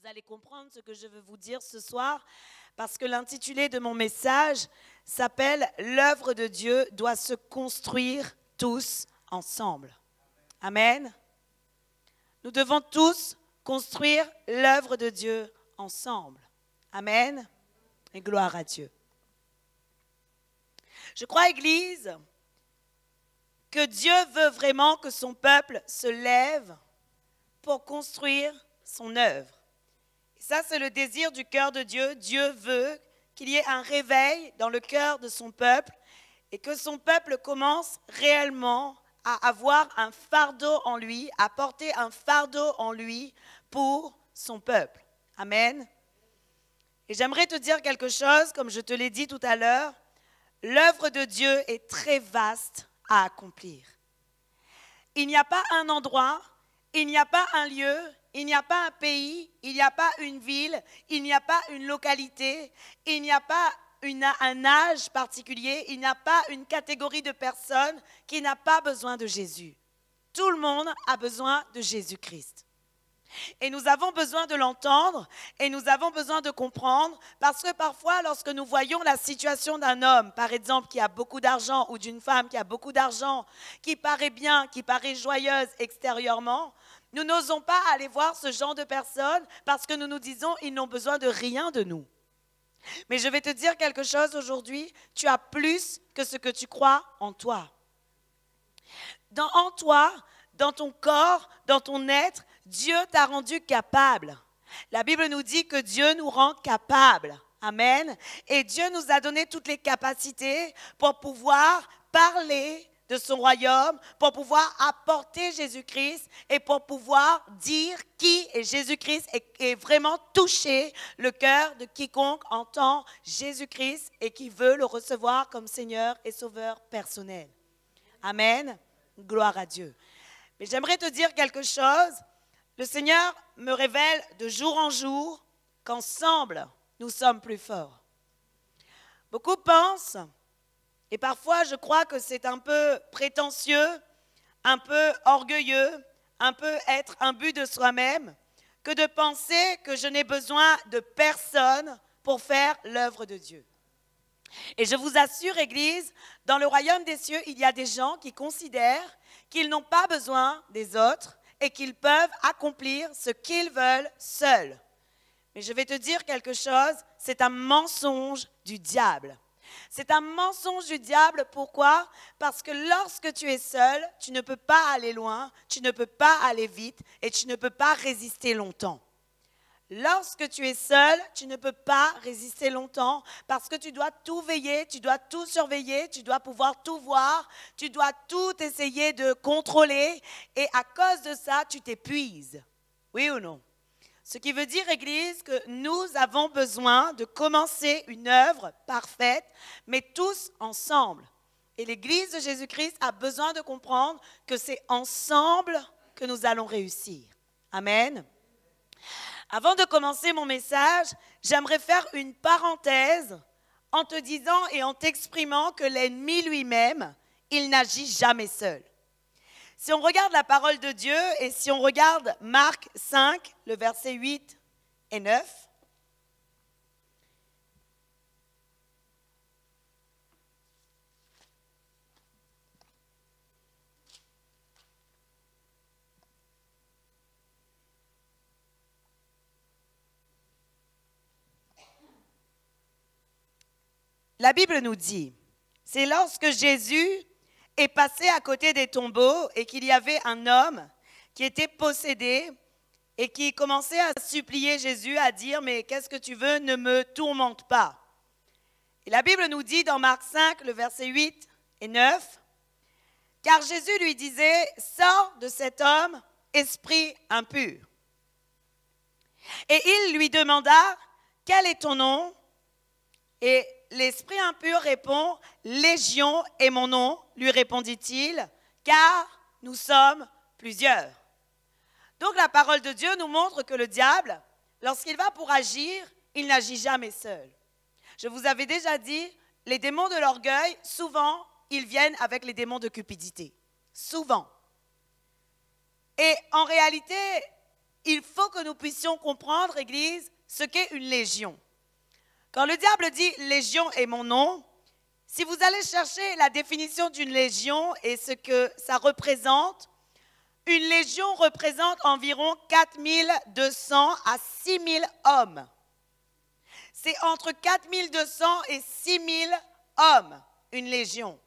allez comprendre ce que je veux vous dire ce soir, parce que l'intitulé de mon message s'appelle « L'œuvre de Dieu doit se construire tous ensemble ». Amen. Nous devons tous construire l'œuvre de Dieu ensemble. Amen. Et gloire à Dieu. Je crois, Église, que Dieu veut vraiment que son peuple se lève pour construire son œuvre. Et ça, c'est le désir du cœur de Dieu. Dieu veut qu'il y ait un réveil dans le cœur de son peuple et que son peuple commence réellement à avoir un fardeau en lui, à porter un fardeau en lui pour son peuple. Amen. Et j'aimerais te dire quelque chose, comme je te l'ai dit tout à l'heure, l'œuvre de Dieu est très vaste à accomplir. Il n'y a pas un endroit, il n'y a pas un lieu, il n'y a pas un pays, il n'y a pas une ville, il n'y a pas une localité, il n'y a pas un âge particulier, il n'y a pas une catégorie de personnes qui n'a pas besoin de Jésus. Tout le monde a besoin de Jésus-Christ. Et nous avons besoin de l'entendre et nous avons besoin de comprendre parce que parfois lorsque nous voyons la situation d'un homme, par exemple, qui a beaucoup d'argent ou d'une femme qui a beaucoup d'argent, qui paraît bien, qui paraît joyeuse extérieurement, nous n'osons pas aller voir ce genre de personnes parce que nous nous disons ils n'ont besoin de rien de nous. Mais je vais te dire quelque chose aujourd'hui, tu as plus que ce que tu crois en toi. En toi, dans ton corps, dans ton être, Dieu t'a rendu capable. La Bible nous dit que Dieu nous rend capables. Amen. Et Dieu nous a donné toutes les capacités pour pouvoir parler de son royaume, pour pouvoir apporter Jésus-Christ et pour pouvoir dire qui est Jésus-Christ et vraiment toucher le cœur de quiconque entend Jésus-Christ et qui veut le recevoir comme Seigneur et Sauveur personnel. Amen. Gloire à Dieu. Mais j'aimerais te dire quelque chose. Le Seigneur me révèle de jour en jour qu'ensemble, nous sommes plus forts. Beaucoup pensent, et parfois je crois que c'est un peu prétentieux, un peu orgueilleux, un peu être un but de soi-même, que de penser que je n'ai besoin de personne pour faire l'œuvre de Dieu. Et je vous assure, Église, dans le royaume des cieux, il y a des gens qui considèrent qu'ils n'ont pas besoin des autres et qu'ils peuvent accomplir ce qu'ils veulent seuls. Mais je vais te dire quelque chose, c'est un mensonge du diable. C'est un mensonge du diable, pourquoi? Parce que lorsque tu es seul, tu ne peux pas aller loin, tu ne peux pas aller vite et tu ne peux pas résister longtemps. Lorsque tu es seul, tu ne peux pas résister longtemps parce que tu dois tout veiller, tu dois tout surveiller, tu dois pouvoir tout voir, tu dois tout essayer de contrôler et à cause de ça, tu t'épuises. Oui ou non? Ce qui veut dire, Église, que nous avons besoin de commencer une œuvre parfaite, mais tous ensemble. Et l'Église de Jésus-Christ a besoin de comprendre que c'est ensemble que nous allons réussir. Amen. Avant de commencer mon message, j'aimerais faire une parenthèse en te disant et en t'exprimant que l'ennemi lui-même, il n'agit jamais seul. Si on regarde la parole de Dieu et si on regarde Marc 5, le verset 8 et 9, la Bible nous dit, c'est lorsque Jésus est passé à côté des tombeaux et qu'il y avait un homme qui était possédé et qui commençait à supplier Jésus, à dire « Mais qu'est-ce que tu veux, ne me tourmente pas ». Et la Bible nous dit dans Marc 5, le verset 8 et 9, « Car Jésus lui disait, sors de cet homme, esprit impur. Et il lui demanda, quel est ton nom ? Et l'esprit impur répond, Légion est mon nom, lui répondit-il, car nous sommes plusieurs. Donc la parole de Dieu nous montre que le diable, lorsqu'il va pour agir, il n'agit jamais seul. Je vous avais déjà dit, les démons de l'orgueil, souvent, ils viennent avec les démons de cupidité. Souvent. Et en réalité, il faut que nous puissions comprendre, Église, ce qu'est une légion. Quand le diable dit « légion est mon nom », si vous allez chercher la définition d'une légion et ce que ça représente, une légion représente environ 4200 à 6000 hommes. C'est entre 4200 et 6000 hommes, une légion.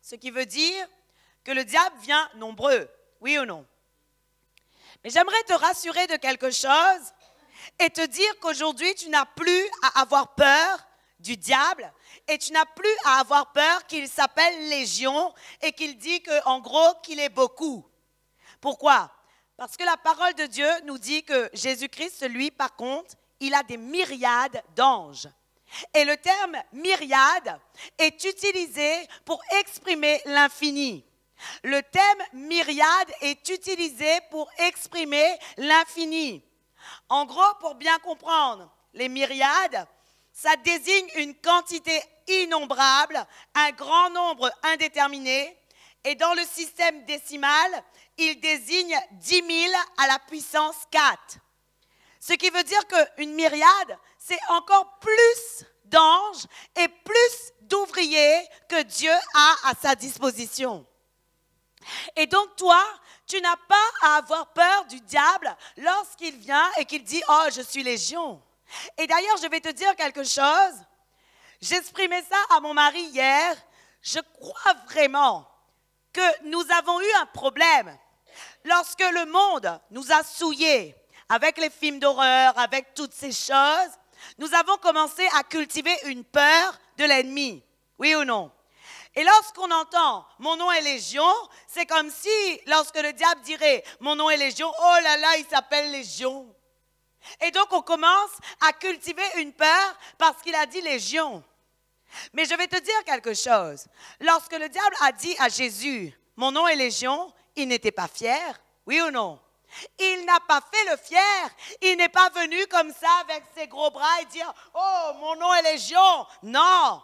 Ce qui veut dire que le diable vient nombreux, oui ou non? Mais j'aimerais te rassurer de quelque chose et te dire qu'aujourd'hui, tu n'as plus à avoir peur du diable et tu n'as plus à avoir peur qu'il s'appelle Légion et qu'il dit en gros qu'il est beaucoup. Pourquoi? Parce que la parole de Dieu nous dit que Jésus-Christ, lui, par contre, il a des myriades d'anges. Et le terme myriade est utilisé pour exprimer l'infini. Le terme myriade est utilisé pour exprimer l'infini. En gros, pour bien comprendre, les myriades, ça désigne une quantité innombrable, un grand nombre indéterminé. Et dans le système décimal, il désigne 10 000 à la puissance 4. Ce qui veut dire qu'une myriade, c'est encore plus d'anges et plus d'ouvriers que Dieu a à sa disposition. Et donc toi, tu n'as pas à avoir peur du diable lorsqu'il vient et qu'il dit « Oh, je suis légion ». Et d'ailleurs, je vais te dire quelque chose. J'exprimais ça à mon mari hier. Je crois vraiment que nous avons eu un problème lorsque le monde nous a souillés avec les films d'horreur, avec toutes ces choses. Nous avons commencé à cultiver une peur de l'ennemi, oui ou non? Et lorsqu'on entend « mon nom est Légion », c'est comme si lorsque le diable dirait « mon nom est Légion », oh là là, il s'appelle Légion. Et donc on commence à cultiver une peur parce qu'il a dit Légion. Mais je vais te dire quelque chose. Lorsque le diable a dit à Jésus « mon nom est Légion », il n'était pas fier, oui ou non? Il n'a pas fait le fier. Il n'est pas venu comme ça avec ses gros bras et dire « oh, mon nom est Légion ». Non.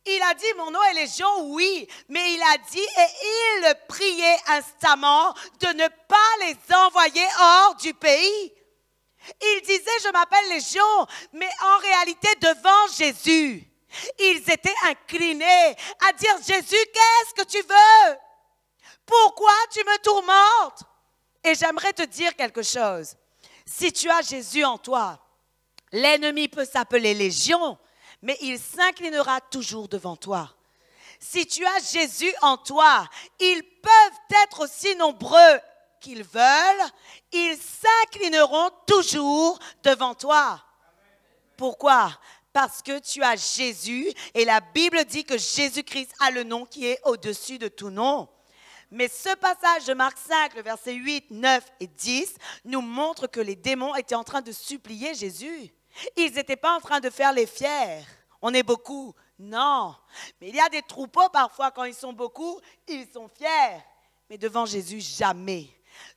Il a dit « mon nom est Légion », oui, mais il a dit et il priait instamment de ne pas les envoyer hors du pays. Il disait « je m'appelle Légion », mais en réalité devant Jésus, ils étaient inclinés à dire « Jésus, qu'est-ce que tu veux? Pourquoi tu me tourmentes ?» Et j'aimerais te dire quelque chose. Si tu as Jésus en toi, l'ennemi peut s'appeler Légion, mais il s'inclinera toujours devant toi. Si tu as Jésus en toi, ils peuvent être aussi nombreux qu'ils veulent, ils s'inclineront toujours devant toi. Pourquoi? Parce que tu as Jésus et la Bible dit que Jésus-Christ a le nom qui est au-dessus de tout nom. Mais ce passage de Marc 5, le verset 8, 9 et 10, nous montre que les démons étaient en train de supplier Jésus. Ils n'étaient pas en train de faire les fiers. On est beaucoup. Non. Mais il y a des troupeaux parfois, quand ils sont beaucoup, ils sont fiers. Mais devant Jésus, jamais.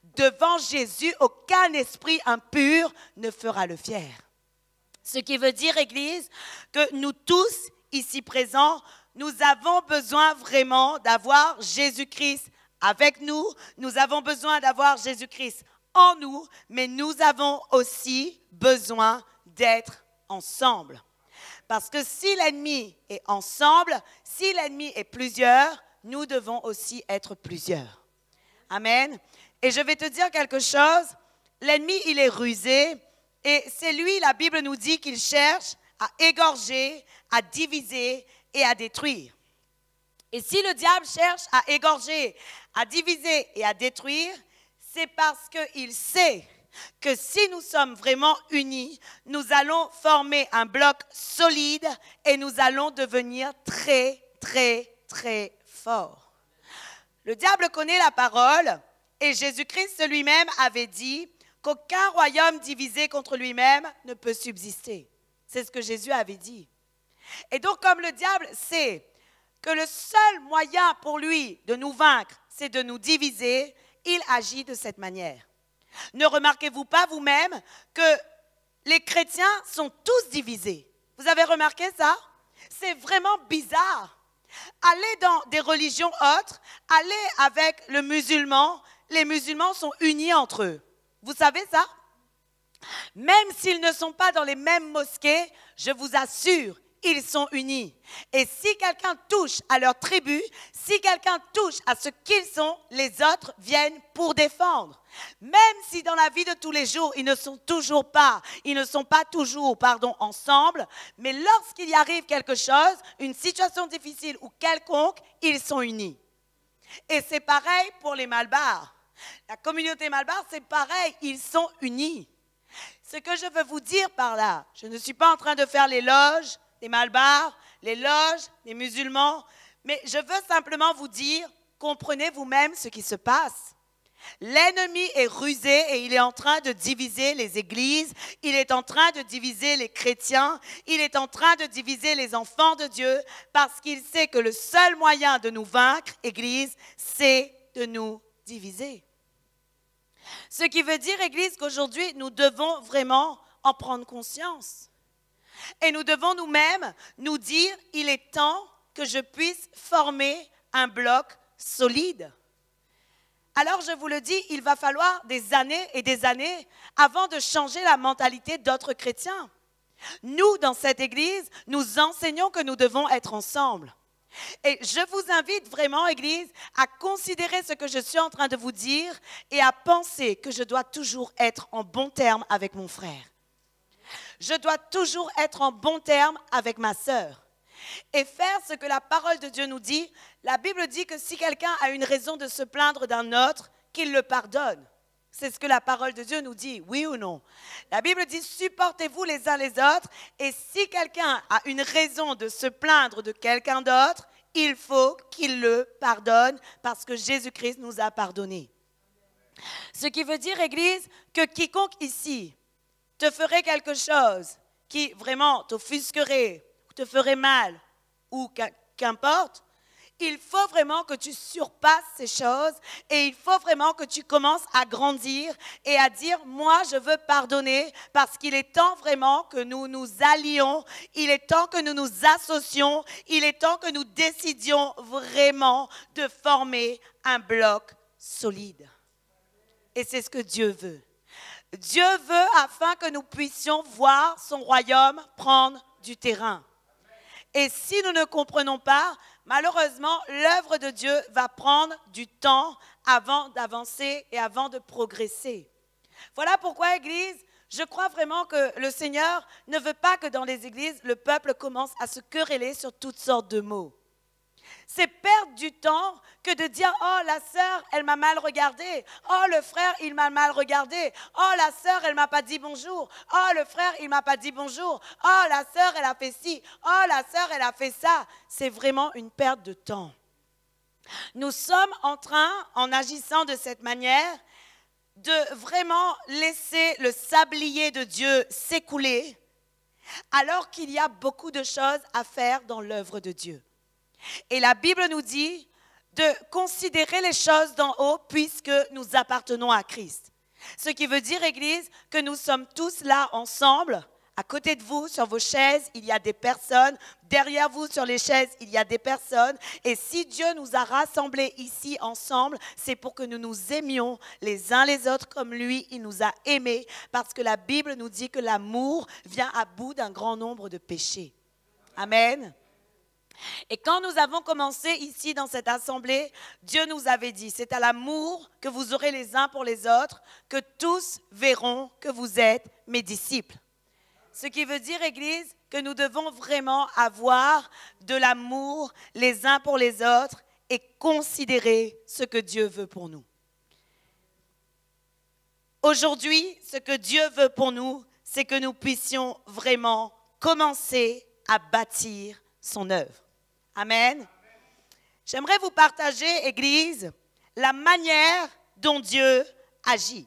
Devant Jésus, aucun esprit impur ne fera le fier. Ce qui veut dire, Église, que nous tous ici présents, nous avons besoin vraiment d'avoir Jésus-Christ avec nous. Nous avons besoin d'avoir Jésus-Christ en nous, mais nous avons aussi besoin d'être ensemble. Parce que si l'ennemi est ensemble, si l'ennemi est plusieurs, nous devons aussi être plusieurs. Amen. Et je vais te dire quelque chose, l'ennemi, il est rusé et c'est lui, la Bible nous dit qu'il cherche à égorger, à diviser et à détruire. Et si le diable cherche à égorger, à diviser et à détruire, c'est parce qu'il sait que si nous sommes vraiment unis, nous allons former un bloc solide et nous allons devenir très, très, très forts. Le diable connaît la parole et Jésus-Christ lui-même avait dit qu'aucun royaume divisé contre lui-même ne peut subsister. C'est ce que Jésus avait dit. Et donc, comme le diable sait que le seul moyen pour lui de nous vaincre, c'est de nous diviser, il agit de cette manière. Ne remarquez-vous pas vous-même que les chrétiens sont tous divisés? Vous avez remarqué ça? C'est vraiment bizarre. Allez dans des religions autres, allez avec le musulman, les musulmans sont unis entre eux. Vous savez ça? Même s'ils ne sont pas dans les mêmes mosquées, je vous assure, ils sont unis. Et si quelqu'un touche à leur tribu, si quelqu'un touche à ce qu'ils sont, les autres viennent pour défendre. Même si dans la vie de tous les jours, ils ne sont pas toujours ensemble, mais lorsqu'il y arrive quelque chose, une situation difficile ou quelconque, ils sont unis. Et c'est pareil pour les Malbars. La communauté Malbar, c'est pareil, ils sont unis. Ce que je veux vous dire par là, je ne suis pas en train de faire l'éloge des Malbars, l'éloge des musulmans, mais je veux simplement vous dire, comprenez vous-même ce qui se passe. L'ennemi est rusé et il est en train de diviser les églises, il est en train de diviser les chrétiens, il est en train de diviser les enfants de Dieu parce qu'il sait que le seul moyen de nous vaincre, Église, c'est de nous diviser. Ce qui veut dire, Église, qu'aujourd'hui, nous devons vraiment en prendre conscience. Et nous devons nous-mêmes nous dire, il est temps que je puisse former un bloc solide. Alors, je vous le dis, il va falloir des années et des années avant de changer la mentalité d'autres chrétiens. Nous, dans cette Église, nous enseignons que nous devons être ensemble. Et je vous invite vraiment, Église, à considérer ce que je suis en train de vous dire et à penser que je dois toujours être en bon terme avec mon frère. Je dois toujours être en bon terme avec ma sœur. Et faire ce que la parole de Dieu nous dit. La Bible dit que si quelqu'un a une raison de se plaindre d'un autre, qu'il le pardonne. C'est ce que la parole de Dieu nous dit, oui ou non? La Bible dit, supportez-vous les uns les autres, et si quelqu'un a une raison de se plaindre de quelqu'un d'autre, il faut qu'il le pardonne, parce que Jésus-Christ nous a pardonné. Ce qui veut dire, Église, que quiconque ici te ferait quelque chose qui vraiment t'offusquerait, ou te ferait mal, ou qu'importe, il faut vraiment que tu surpasses ces choses et il faut vraiment que tu commences à grandir et à dire, moi je veux pardonner parce qu'il est temps vraiment que nous nous allions, il est temps que nous nous associons, il est temps que nous décidions vraiment de former un bloc solide. Et c'est ce que Dieu veut. Dieu veut afin que nous puissions voir son royaume prendre du terrain. Et si nous ne comprenons pas, malheureusement, l'œuvre de Dieu va prendre du temps avant d'avancer et avant de progresser. Voilà pourquoi, Église, je crois vraiment que le Seigneur ne veut pas que dans les églises, le peuple commence à se quereller sur toutes sortes de mots. C'est perdre du temps que de dire « Oh, la sœur, elle m'a mal regardé. Oh, le frère, il m'a mal regardé. Oh, la sœur, elle ne m'a pas dit bonjour. Oh, le frère, il ne m'a pas dit bonjour. Oh, la sœur, elle a fait ci. Oh, la sœur, elle a fait ça. » C'est vraiment une perte de temps. Nous sommes en train, en agissant de cette manière, de vraiment laisser le sablier de Dieu s'écouler, alors qu'il y a beaucoup de choses à faire dans l'œuvre de Dieu. Et la Bible nous dit de considérer les choses d'en haut puisque nous appartenons à Christ. Ce qui veut dire, Église, que nous sommes tous là ensemble. À côté de vous, sur vos chaises, il y a des personnes. Derrière vous, sur les chaises, il y a des personnes. Et si Dieu nous a rassemblés ici ensemble, c'est pour que nous nous aimions les uns les autres comme lui, il nous a aimés. Parce que la Bible nous dit que l'amour vient à bout d'un grand nombre de péchés. Amen. Et quand nous avons commencé ici dans cette assemblée, Dieu nous avait dit, c'est à l'amour que vous aurez les uns pour les autres, que tous verront que vous êtes mes disciples. Ce qui veut dire, Église, que nous devons vraiment avoir de l'amour les uns pour les autres et considérer ce que Dieu veut pour nous. Aujourd'hui, ce que Dieu veut pour nous, c'est que nous puissions vraiment commencer à bâtir son œuvre. Amen. J'aimerais vous partager, Église, la manière dont Dieu agit.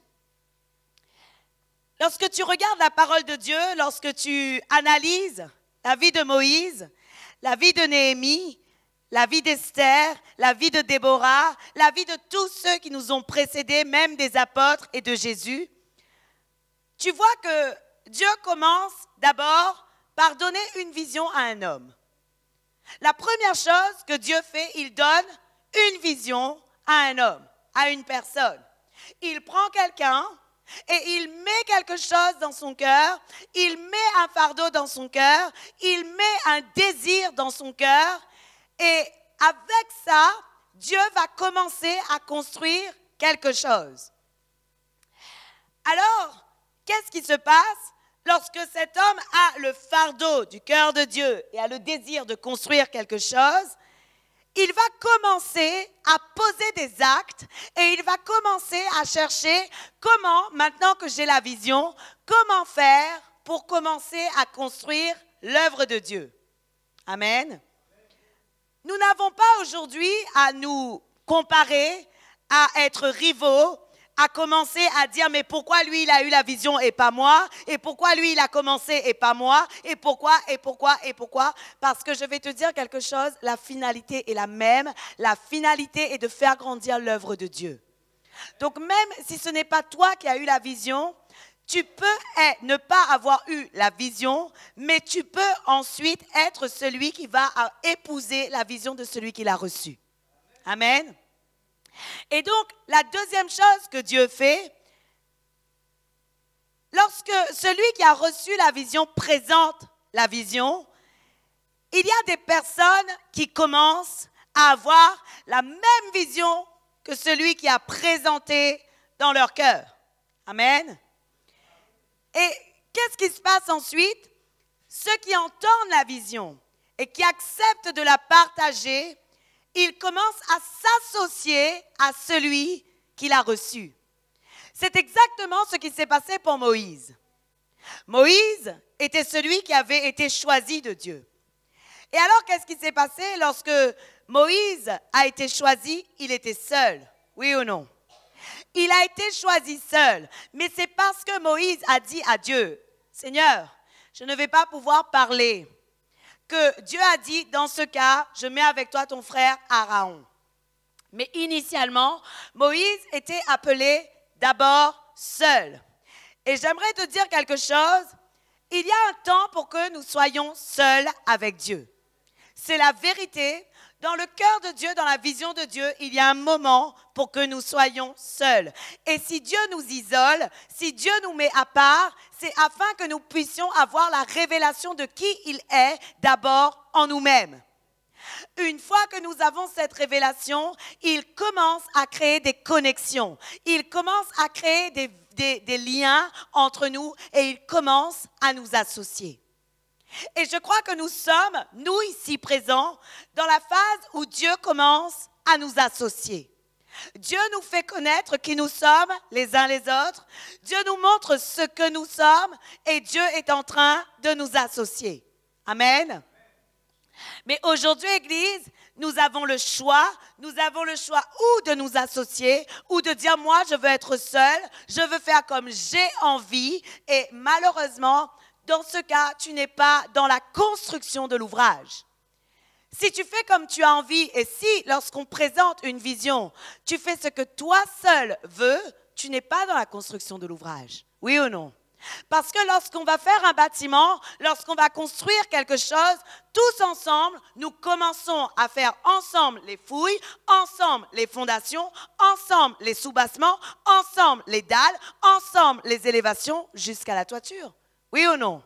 Lorsque tu regardes la parole de Dieu, lorsque tu analyses la vie de Moïse, la vie de Néhémie, la vie d'Esther, la vie de Déborah, la vie de tous ceux qui nous ont précédés, même des apôtres et de Jésus, tu vois que Dieu commence d'abord par donner une vision à un homme. La première chose que Dieu fait, il donne une vision à un homme, à une personne. Il prend quelqu'un et il met quelque chose dans son cœur, il met un fardeau dans son cœur, il met un désir dans son cœur, et avec ça, Dieu va commencer à construire quelque chose. Alors, qu'est-ce qui se passe lorsque cet homme a le fardeau du cœur de Dieu et a le désir de construire quelque chose? Il va commencer à poser des actes et il va commencer à chercher comment, maintenant que j'ai la vision, comment faire pour commencer à construire l'œuvre de Dieu. Amen. Nous n'avons pas aujourd'hui à nous comparer, à être rivaux, à commencer à dire mais pourquoi lui il a eu la vision et pas moi, et pourquoi lui il a commencé et pas moi, et pourquoi, parce que je vais te dire quelque chose, la finalité est la même, la finalité est de faire grandir l'œuvre de Dieu. Donc même si ce n'est pas toi qui as eu la vision, tu peux ne pas avoir eu la vision, mais tu peux ensuite être celui qui va épouser la vision de celui qui l'a reçue. Amen. Et donc, la deuxième chose que Dieu fait, lorsque celui qui a reçu la vision présente la vision, il y a des personnes qui commencent à avoir la même vision que celui qui a présenté dans leur cœur. Amen. Et qu'est-ce qui se passe ensuite? Ceux qui entendent la vision et qui acceptent de la partager, ils commencent à s'associer à celui qui l'a reçu. C'est exactement ce qui s'est passé pour Moïse. Moïse était celui qui avait été choisi de Dieu. Et alors, qu'est-ce qui s'est passé lorsque Moïse a été choisi? Il était seul, oui ou non? Il a été choisi seul, mais c'est parce que Moïse a dit à Dieu, « Seigneur, je ne vais pas pouvoir parler. » Que Dieu a dit, dans ce cas, je mets avec toi ton frère Aaron. Mais initialement, Moïse était appelé d'abord seul. Et j'aimerais te dire quelque chose, il y a un temps pour que nous soyons seuls avec Dieu. C'est la vérité. Dans le cœur de Dieu, dans la vision de Dieu, il y a un moment pour que nous soyons seuls. Et si Dieu nous isole, si Dieu nous met à part, c'est afin que nous puissions avoir la révélation de qui il est d'abord en nous-mêmes. Une fois que nous avons cette révélation, il commence à créer des connexions. Il commence à créer des liens entre nous et il commence à nous associer. Et je crois que nous sommes, nous ici présents, dans la phase où Dieu commence à nous associer. Dieu nous fait connaître qui nous sommes les uns les autres. Dieu nous montre ce que nous sommes et Dieu est en train de nous associer. Amen. Mais aujourd'hui, Église, nous avons le choix ou de nous associer ou de dire moi je veux être seul, je veux faire comme j'ai envie et malheureusement, dans ce cas, tu n'es pas dans la construction de l'ouvrage. Si tu fais comme tu as envie et si, lorsqu'on présente une vision, tu fais ce que toi seul veux, tu n'es pas dans la construction de l'ouvrage. Oui ou non? Parce que lorsqu'on va faire un bâtiment, lorsqu'on va construire quelque chose, tous ensemble, nous commençons à faire ensemble les fouilles, ensemble les fondations, ensemble les sous-bassements, ensemble les dalles, ensemble les élévations jusqu'à la toiture. Oui ou non?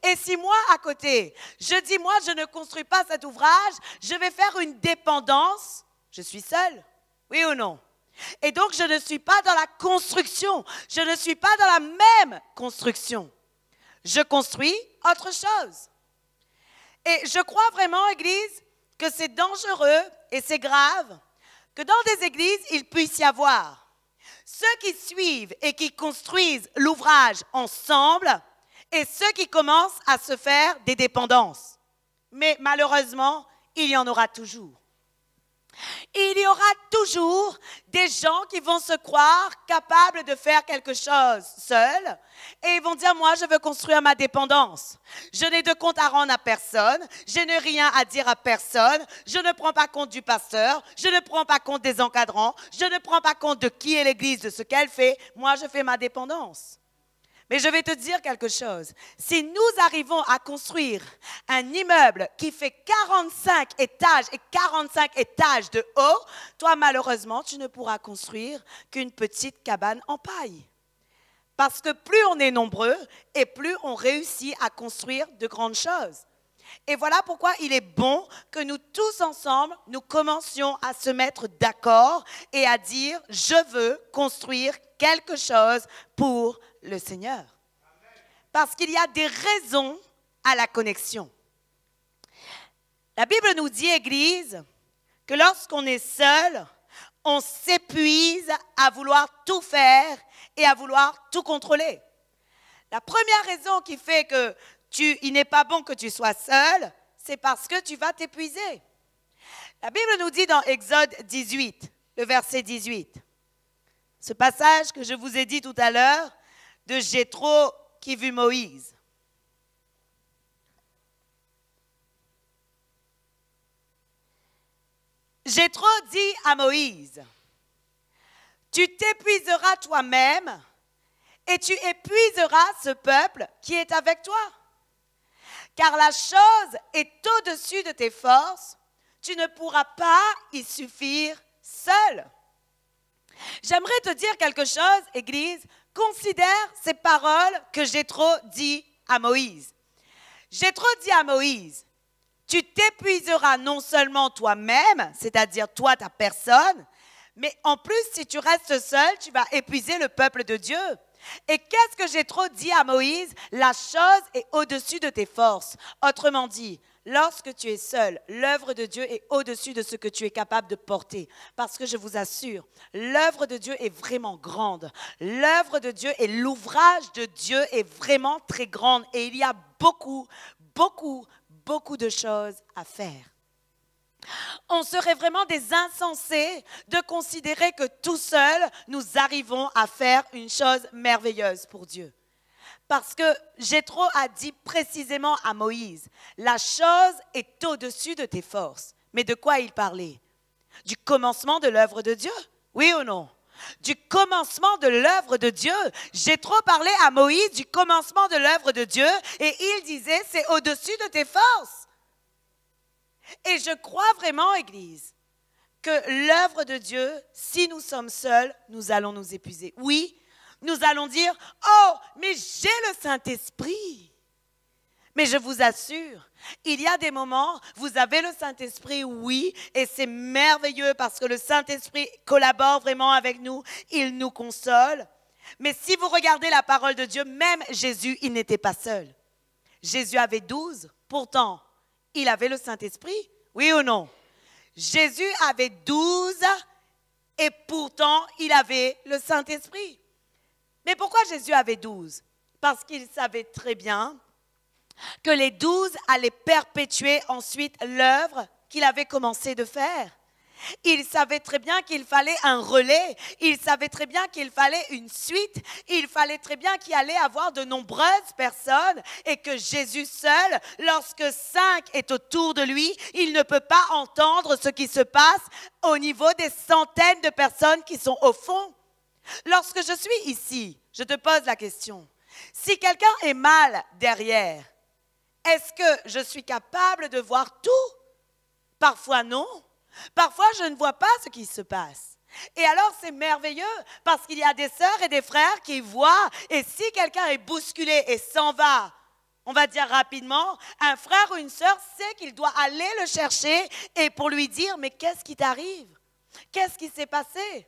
Et si moi, à côté, je dis, moi, je ne construis pas cet ouvrage, je vais faire une dépendance, je suis seule. Oui ou non? Et donc, je ne suis pas dans la construction, je ne suis pas dans la même construction. Je construis autre chose. Et je crois vraiment, Église, que c'est dangereux et c'est grave que dans des églises, il puisse y avoir ceux qui suivent et qui construisent l'ouvrage ensemble, et ceux qui commencent à se faire des dépendances. Mais malheureusement, il y en aura toujours. Il y aura toujours des gens qui vont se croire capables de faire quelque chose seuls et ils vont dire, moi, je veux construire ma dépendance. Je n'ai de compte à rendre à personne, je n'ai rien à dire à personne, je ne prends pas compte du pasteur, je ne prends pas compte des encadrants, je ne prends pas compte de qui est l'Église, de ce qu'elle fait. Moi, je fais ma dépendance. Mais je vais te dire quelque chose. Si nous arrivons à construire un immeuble qui fait 45 étages et 45 étages de haut, toi, malheureusement, tu ne pourras construire qu'une petite cabane en paille. Parce que plus on est nombreux et plus on réussit à construire de grandes choses. Et voilà pourquoi il est bon que nous tous ensemble, nous commencions à se mettre d'accord et à dire « Je veux construire quelque chose pour le Seigneur ». Parce qu'il y a des raisons à la connexion. La Bible nous dit, Église, que lorsqu'on est seul, on s'épuise à vouloir tout faire et à vouloir tout contrôler. La première raison qui fait que il n'est pas bon que tu sois seul, c'est parce que tu vas t'épuiser. La Bible nous dit dans Exode 18, le verset 18, ce passage que je vous ai dit tout à l'heure de Jéthro qui vit Moïse. Jéthro dit à Moïse, « Tu t'épuiseras toi-même et tu épuiseras ce peuple qui est avec toi. Car la chose est au-dessus de tes forces, tu ne pourras pas y suffire seul. » J'aimerais te dire quelque chose, Église. Considère ces paroles que Jéthro dit à Moïse. Jéthro dit à Moïse, tu t'épuiseras non seulement toi-même, c'est-à-dire toi, ta personne, mais en plus, si tu restes seul, tu vas épuiser le peuple de Dieu. Et qu'est-ce que Jéthro dit à Moïse? La chose est au-dessus de tes forces. Autrement dit, lorsque tu es seul, l'œuvre de Dieu est au-dessus de ce que tu es capable de porter. Parce que je vous assure, l'œuvre de Dieu est vraiment grande. L'œuvre de Dieu et l'ouvrage de Dieu est vraiment très grande. Et il y a beaucoup de choses à faire. On serait vraiment des insensés de considérer que tout seul, nous arrivons à faire une chose merveilleuse pour Dieu. Parce que Jéthro a dit précisément à Moïse, la chose est au-dessus de tes forces. Mais de quoi il parlait? Du commencement de l'œuvre de Dieu? Oui ou non? Du commencement de l'œuvre de Dieu. Jéthro parlait à Moïse du commencement de l'œuvre de Dieu et il disait, c'est au-dessus de tes forces. Et je crois vraiment, Église, que l'œuvre de Dieu, si nous sommes seuls, nous allons nous épuiser. Oui, nous allons dire, oh, mais j'ai le Saint-Esprit. Mais je vous assure, il y a des moments, vous avez le Saint-Esprit, oui, et c'est merveilleux parce que le Saint-Esprit collabore vraiment avec nous, il nous console. Mais si vous regardez la parole de Dieu, même Jésus, il n'était pas seul. Jésus avait 12, pourtant, il avait le Saint-Esprit, oui ou non? Jésus avait 12 et pourtant, il avait le Saint-Esprit. Mais pourquoi Jésus avait 12? Parce qu'il savait très bien que les 12 allaient perpétuer ensuite l'œuvre qu'il avait commencé de faire. Il savait très bien qu'il fallait un relais, il savait très bien qu'il fallait une suite, il fallait très bien qu'il allait avoir de nombreuses personnes et que Jésus seul, lorsque 5 est autour de lui, il ne peut pas entendre ce qui se passe au niveau des centaines de personnes qui sont au fond. Lorsque je suis ici, je te pose la question, si quelqu'un est mal derrière, est-ce que je suis capable de voir tout? Parfois non. Parfois, je ne vois pas ce qui se passe. Et alors, c'est merveilleux parce qu'il y a des sœurs et des frères qui voient. Et si quelqu'un est bousculé et s'en va, on va dire rapidement, un frère ou une sœur sait qu'il doit aller le chercher et pour lui dire, mais qu'est-ce qui t'arrive? Qu'est-ce qui s'est passé?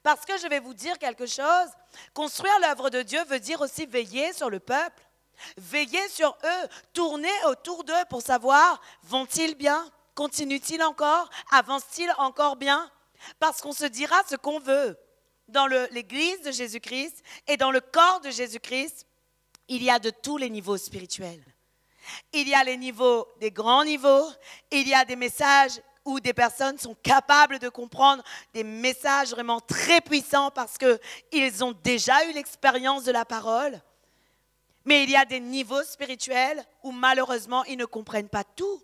Parce que je vais vous dire quelque chose. Construire l'œuvre de Dieu veut dire aussi veiller sur le peuple. Veiller sur eux, tourner autour d'eux pour savoir, vont-ils bien? Continue-t-il encore? Avance-t-il encore bien? Parce qu'on se dira ce qu'on veut. Dans l'Église de Jésus-Christ et dans le corps de Jésus-Christ, il y a de tous les niveaux spirituels. Il y a les niveaux, des grands niveaux. Il y a des messages où des personnes sont capables de comprendre des messages vraiment très puissants parce qu'ils ont déjà eu l'expérience de la parole. Mais il y a des niveaux spirituels où malheureusement, ils ne comprennent pas tout.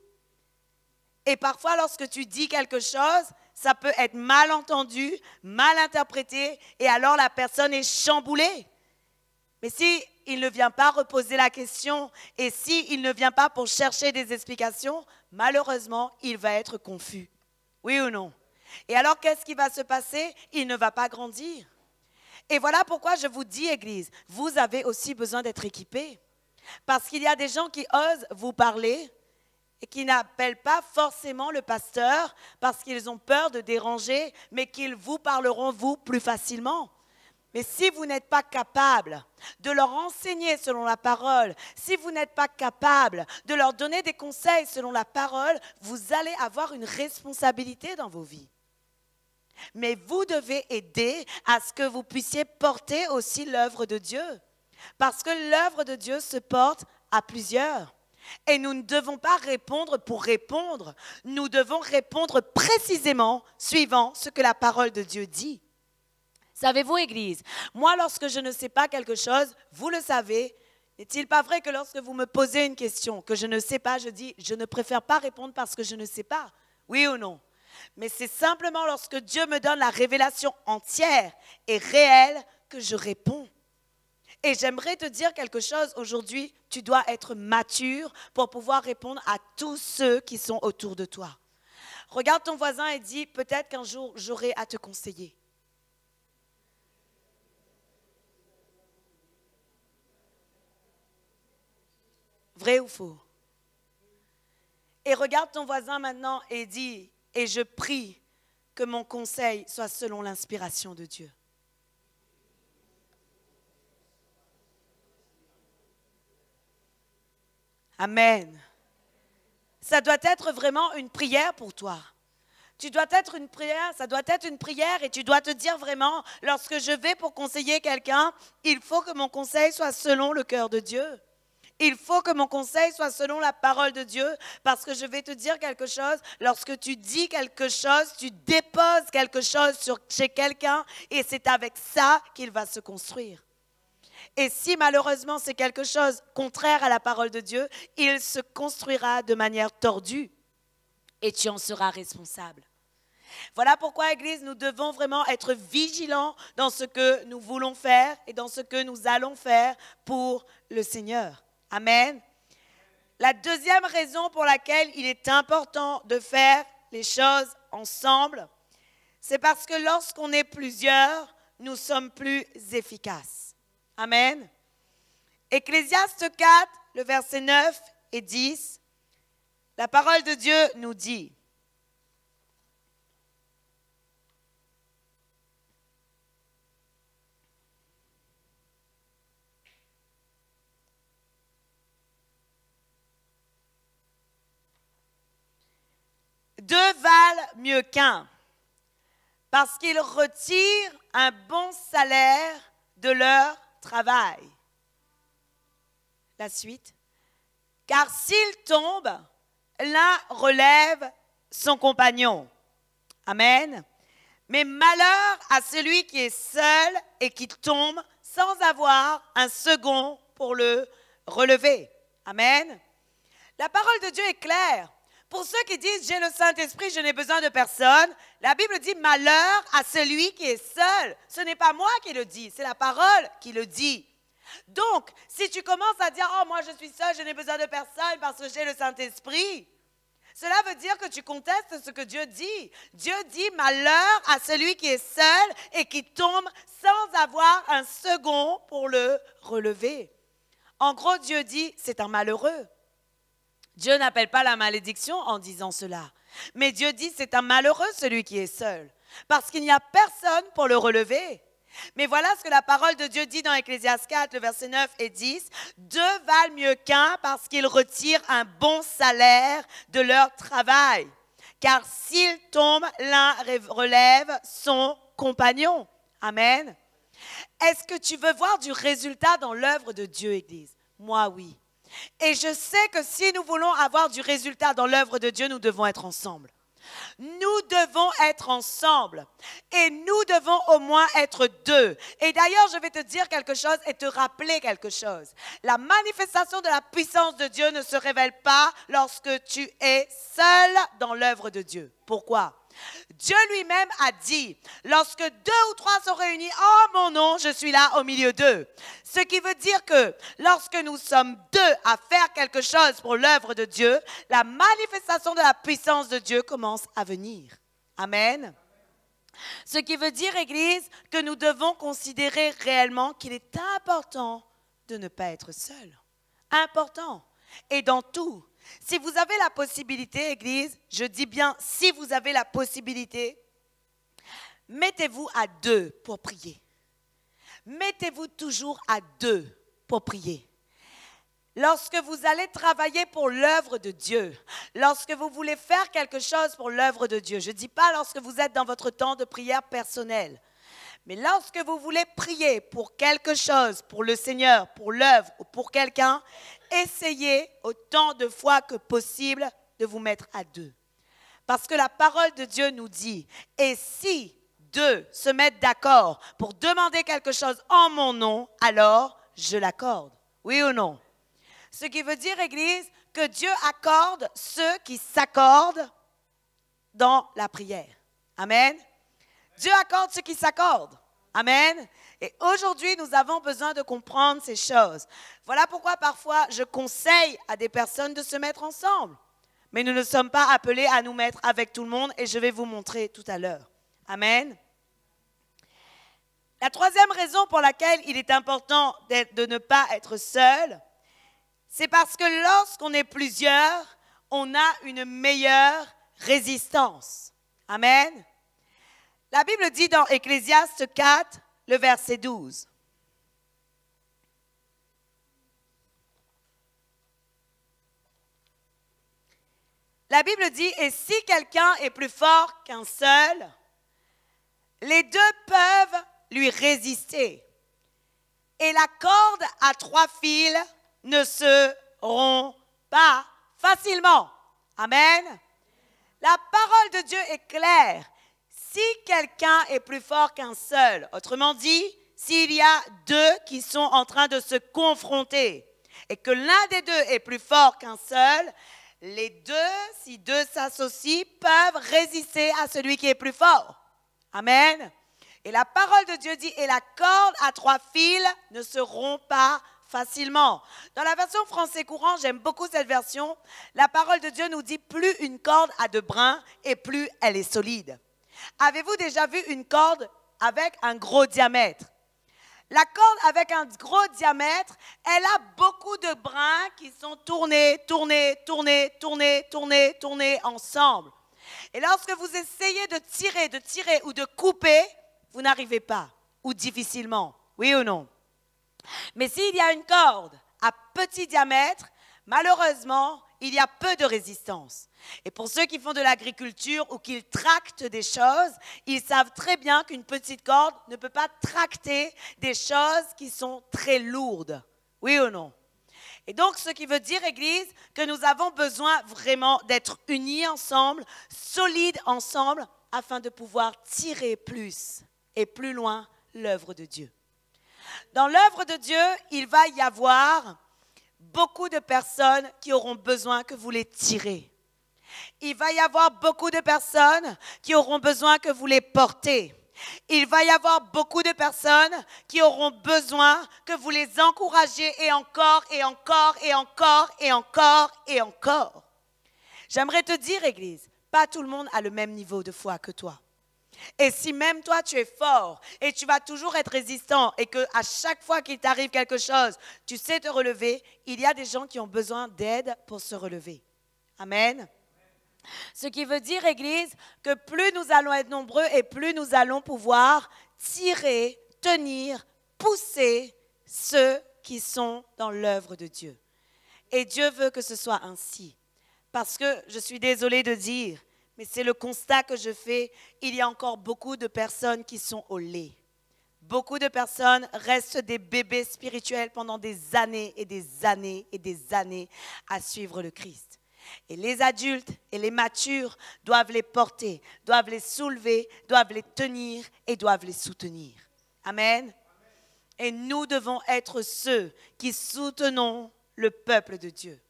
Et parfois, lorsque tu dis quelque chose, ça peut être mal entendu, mal interprété, et alors la personne est chamboulée. Mais s'il ne vient pas reposer la question, et s'il ne vient pas pour chercher des explications, malheureusement, il va être confus. Oui ou non? Et alors, qu'est-ce qui va se passer? Il ne va pas grandir. Et voilà pourquoi je vous dis, Église, vous avez aussi besoin d'être équipés. Parce qu'il y a des gens qui osent vous parler et qui n'appellent pas forcément le pasteur parce qu'ils ont peur de déranger, mais qu'ils vous parleront, vous, plus facilement. Mais si vous n'êtes pas capable de leur enseigner selon la parole, si vous n'êtes pas capable de leur donner des conseils selon la parole, vous allez avoir une responsabilité dans vos vies. Mais vous devez aider à ce que vous puissiez porter aussi l'œuvre de Dieu. Parce que l'œuvre de Dieu se porte à plusieurs. Et nous ne devons pas répondre pour répondre. Nous devons répondre précisément suivant ce que la parole de Dieu dit. Savez-vous, Église, moi, lorsque je ne sais pas quelque chose, vous le savez, n'est-il pas vrai que lorsque vous me posez une question que je ne sais pas, je dis, je ne préfère pas répondre parce que je ne sais pas. Oui ou non? Mais c'est simplement lorsque Dieu me donne la révélation entière et réelle que je réponds. Et j'aimerais te dire quelque chose aujourd'hui, tu dois être mature pour pouvoir répondre à tous ceux qui sont autour de toi. Regarde ton voisin et dis, peut-être qu'un jour j'aurai à te conseiller. Vrai ou faux? Et regarde ton voisin maintenant et dis, et je prie que mon conseil soit selon l'inspiration de Dieu. Amen. Ça doit être vraiment une prière pour toi. Tu dois être une prière, ça doit être une prière et tu dois te dire vraiment, lorsque je vais pour conseiller quelqu'un, il faut que mon conseil soit selon le cœur de Dieu. Il faut que mon conseil soit selon la parole de Dieu parce que je vais te dire quelque chose. Lorsque tu dis quelque chose, tu déposes quelque chose chez quelqu'un et c'est avec ça qu'il va se construire. Et si malheureusement c'est quelque chose contraire à la parole de Dieu, il se construira de manière tordue et tu en seras responsable. Voilà pourquoi, Église, nous devons vraiment être vigilants dans ce que nous voulons faire et dans ce que nous allons faire pour le Seigneur. Amen. La deuxième raison pour laquelle il est important de faire les choses ensemble, c'est parce que lorsqu'on est plusieurs, nous sommes plus efficaces. Amen. Ecclésiaste 4, le verset 9 et 10, la parole de Dieu nous dit: deux valent mieux qu'un, parce qu'ils retirent un bon salaire de leur travail. La suite. Car s'ils tombent, l'un relève son compagnon. Amen. Mais malheur à celui qui est seul et qui tombe sans avoir un second pour le relever. Amen. La parole de Dieu est claire. Pour ceux qui disent « j'ai le Saint-Esprit, je n'ai besoin de personne », la Bible dit « malheur à celui qui est seul ». Ce n'est pas moi qui le dis, c'est la parole qui le dit. Donc, si tu commences à dire « oh, moi je suis seul, je n'ai besoin de personne parce que j'ai le Saint-Esprit », cela veut dire que tu contestes ce que Dieu dit. Dieu dit « malheur à celui qui est seul et qui tombe sans avoir un second pour le relever ». En gros, Dieu dit « c'est un malheureux ». Dieu n'appelle pas la malédiction en disant cela. Mais Dieu dit c'est un malheureux celui qui est seul. Parce qu'il n'y a personne pour le relever. Mais voilà ce que la parole de Dieu dit dans Ecclésiaste 4, le verset 9 et 10. Deux valent mieux qu'un parce qu'ils retirent un bon salaire de leur travail. Car s'ils tombent, l'un relève son compagnon. Amen. Est-ce que tu veux voir du résultat dans l'œuvre de Dieu, Église? Moi, oui. Et je sais que si nous voulons avoir du résultat dans l'œuvre de Dieu, nous devons être ensemble. Nous devons être ensemble. Et nous devons au moins être deux. Et d'ailleurs, je vais te dire quelque chose et te rappeler quelque chose. La manifestation de la puissance de Dieu ne se révèle pas lorsque tu es seul dans l'œuvre de Dieu. Pourquoi? Dieu lui-même a dit, lorsque deux ou trois sont réunis en mon nom, je suis là au milieu d'eux. Ce qui veut dire que lorsque nous sommes deux à faire quelque chose pour l'œuvre de Dieu, la manifestation de la puissance de Dieu commence à venir. Amen. Ce qui veut dire, Église, que nous devons considérer réellement qu'il est important de ne pas être seul. Important. Et dans tout. Si vous avez la possibilité, Église, je dis bien si vous avez la possibilité, mettez-vous à deux pour prier. Mettez-vous toujours à deux pour prier. Lorsque vous allez travailler pour l'œuvre de Dieu, lorsque vous voulez faire quelque chose pour l'œuvre de Dieu, je ne dis pas lorsque vous êtes dans votre temps de prière personnelle, mais lorsque vous voulez prier pour quelque chose, pour le Seigneur, pour l'œuvre ou pour quelqu'un, essayez autant de fois que possible de vous mettre à deux. Parce que la parole de Dieu nous dit, et si deux se mettent d'accord pour demander quelque chose en mon nom, alors je l'accorde. Oui ou non? Ce qui veut dire, Église, que Dieu accorde ceux qui s'accordent dans la prière. Amen. Dieu accorde ceux qui s'accordent. Amen. Et aujourd'hui, nous avons besoin de comprendre ces choses. Voilà pourquoi parfois je conseille à des personnes de se mettre ensemble. Mais nous ne sommes pas appelés à nous mettre avec tout le monde et je vais vous montrer tout à l'heure. Amen. La troisième raison pour laquelle il est important de ne pas être seul, c'est parce que lorsqu'on est plusieurs, on a une meilleure résistance. Amen. La Bible dit dans Ecclésiaste 4, le verset 12. La Bible dit, et si quelqu'un est plus fort qu'un seul, les deux peuvent lui résister. Et la corde à 3 fils ne se rompt pas facilement. Amen. La parole de Dieu est claire. Si quelqu'un est plus fort qu'un seul, autrement dit, s'il y a deux qui sont en train de se confronter et que l'un des deux est plus fort qu'un seul, les deux, si deux s'associent, peuvent résister à celui qui est plus fort. Amen. Et la parole de Dieu dit, et la corde à 3 fils ne se rompt pas facilement. Dans la version français courant, j'aime beaucoup cette version. La parole de Dieu nous dit, plus une corde a de brins et plus elle est solide. Avez-vous déjà vu une corde avec un gros diamètre? La corde avec un gros diamètre, elle a beaucoup de brins qui sont tournés ensemble. Et lorsque vous essayez de tirer ou de couper, vous n'arrivez pas, ou difficilement, oui ou non? Mais s'il y a une corde à petit diamètre, malheureusement, il y a peu de résistance. Et pour ceux qui font de l'agriculture ou qui tractent des choses, ils savent très bien qu'une petite corde ne peut pas tracter des choses qui sont très lourdes. Oui ou non? Et donc, ce qui veut dire, Église, que nous avons besoin vraiment d'être unis ensemble, solides ensemble, afin de pouvoir tirer plus et plus loin l'œuvre de Dieu. Dans l'œuvre de Dieu, il va y avoir beaucoup de personnes qui auront besoin que vous les tirez. Il va y avoir beaucoup de personnes qui auront besoin que vous les portez. Il va y avoir beaucoup de personnes qui auront besoin que vous les encouragiez et encore. J'aimerais te dire, Église, pas tout le monde a le même niveau de foi que toi. Et si même toi, tu es fort et tu vas toujours être résistant et qu'à chaque fois qu'il t'arrive quelque chose, tu sais te relever, il y a des gens qui ont besoin d'aide pour se relever. Amen. Ce qui veut dire, Église, que plus nous allons être nombreux et plus nous allons pouvoir tirer, tenir, pousser ceux qui sont dans l'œuvre de Dieu. Et Dieu veut que ce soit ainsi. Parce que, je suis désolée de dire, mais c'est le constat que je fais, il y a encore beaucoup de personnes qui sont au lait. Beaucoup de personnes restent des bébés spirituels pendant des années et des années et des années à suivre le Christ. Et les adultes et les matures doivent les porter, doivent les soulever, doivent les tenir et doivent les soutenir. Amen. Et nous devons être ceux qui soutenons le peuple de Dieu.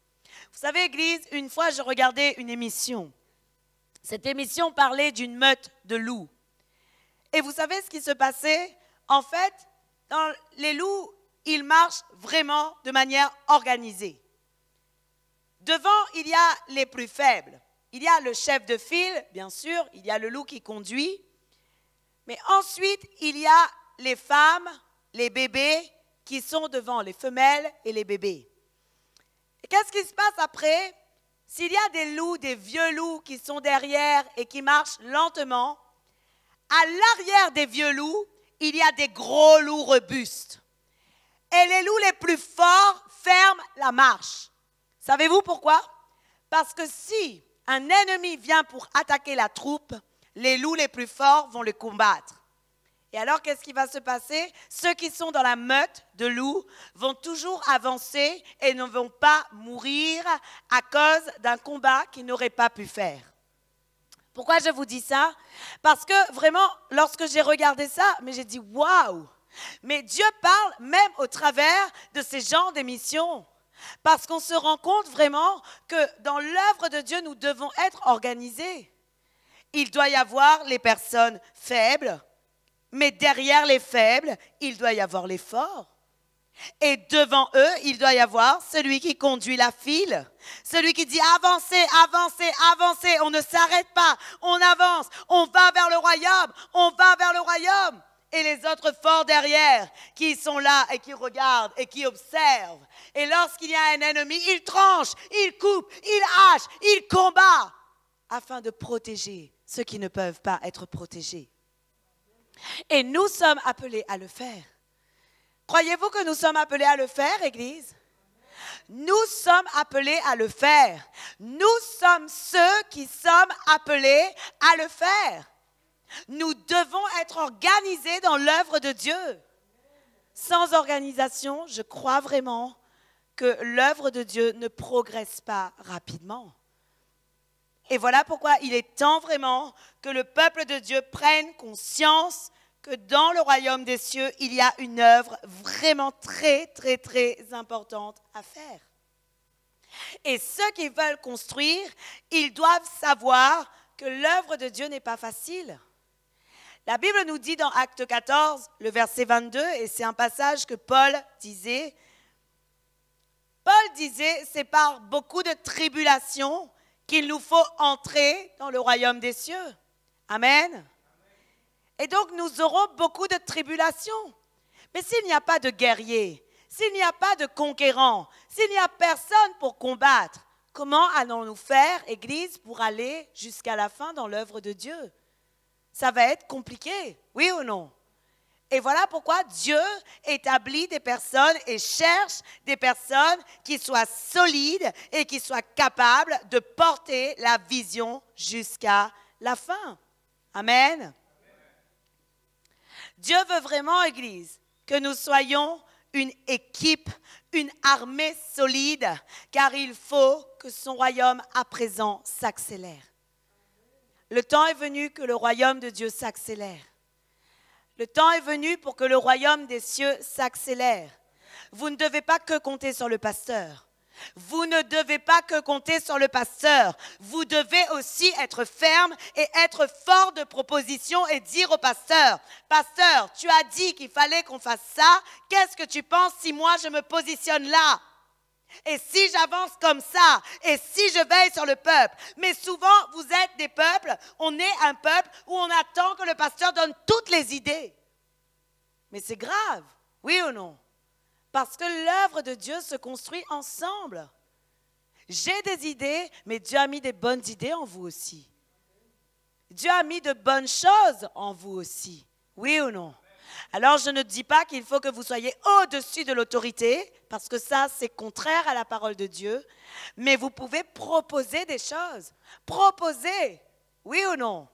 Vous savez, Église, une fois je regardais une émission. Cette émission parlait d'une meute de loups. Et vous savez ce qui se passait? En fait, les loups, ils marchent vraiment de manière organisée. Devant, il y a les plus faibles. Il y a le chef de file, bien sûr, il y a le loup qui conduit. Mais ensuite, il y a les femmes, les bébés qui sont devant, les femelles et les bébés. Et qu'est-ce qui se passe après? S'il y a des loups, des vieux loups qui sont derrière et qui marchent lentement, à l'arrière des vieux loups, il y a des gros loups robustes. Et les loups les plus forts ferment la marche. Savez-vous pourquoi? Parce que si un ennemi vient pour attaquer la troupe, les loups les plus forts vont le combattre. Et alors, qu'est-ce qui va se passer? Ceux qui sont dans la meute de loups vont toujours avancer et ne vont pas mourir à cause d'un combat qu'ils n'auraient pas pu faire. Pourquoi je vous dis ça? Parce que vraiment, lorsque j'ai regardé ça, mais j'ai dit « Waouh !» Mais Dieu parle même au travers de ces genres d'émissions. Parce qu'on se rend compte vraiment que dans l'œuvre de Dieu, nous devons être organisés. Il doit y avoir les personnes faibles, mais derrière les faibles, il doit y avoir les forts. Et devant eux, il doit y avoir celui qui conduit la file, celui qui dit avancez, avancez, avancez, on ne s'arrête pas, on avance, on va vers le royaume, on va vers le royaume. Et les autres forts derrière qui sont là et qui regardent et qui observent. Et lorsqu'il y a un ennemi, il tranche, il coupe, il hache, il combat afin de protéger ceux qui ne peuvent pas être protégés. Et nous sommes appelés à le faire. Croyez-vous que nous sommes appelés à le faire, Église? Nous sommes appelés à le faire. Nous sommes ceux qui sommes appelés à le faire. Nous devons être organisés dans l'œuvre de Dieu. Sans organisation, je crois vraiment que l'œuvre de Dieu ne progresse pas rapidement. Et voilà pourquoi il est temps vraiment que le peuple de Dieu prenne conscience que dans le royaume des cieux, il y a une œuvre vraiment très, très, très importante à faire. Et ceux qui veulent construire, ils doivent savoir que l'œuvre de Dieu n'est pas facile. La Bible nous dit dans Acte 14, le verset 22, et c'est un passage que Paul disait, c'est par beaucoup de tribulations qu'il nous faut entrer dans le royaume des cieux. Amen. Et donc, nous aurons beaucoup de tribulations. Mais s'il n'y a pas de guerriers, s'il n'y a pas de conquérants, s'il n'y a personne pour combattre, comment allons-nous faire, Église, pour aller jusqu'à la fin dans l'œuvre de Dieu? Ça va être compliqué, oui ou non? Et voilà pourquoi Dieu établit des personnes et cherche des personnes qui soient solides et qui soient capables de porter la vision jusqu'à la fin. Amen. Dieu veut vraiment, Église, que nous soyons une équipe, une armée solide, car il faut que son royaume à présent s'accélère. Le temps est venu que le royaume de Dieu s'accélère. Le temps est venu pour que le royaume des cieux s'accélère. Vous ne devez pas que compter sur le pasteur. Vous ne devez pas que compter sur le pasteur. Vous devez aussi être ferme et être fort de proposition et dire au pasteur, « Pasteur, tu as dit qu'il fallait qu'on fasse ça. Qu'est-ce que tu penses si moi je me positionne là ? Et si j'avance comme ça, et si je veille sur le peuple ?» Mais souvent, vous êtes des peuples, on est un peuple où on attend que le pasteur donne toutes les idées. Mais c'est grave, oui ou non? Parce que l'œuvre de Dieu se construit ensemble. J'ai des idées, mais Dieu a mis des bonnes idées en vous aussi. Dieu a mis de bonnes choses en vous aussi, oui ou non? Alors, je ne dis pas qu'il faut que vous soyez au-dessus de l'autorité, parce que ça, c'est contraire à la parole de Dieu. Mais vous pouvez proposer des choses. Proposer, oui ou non?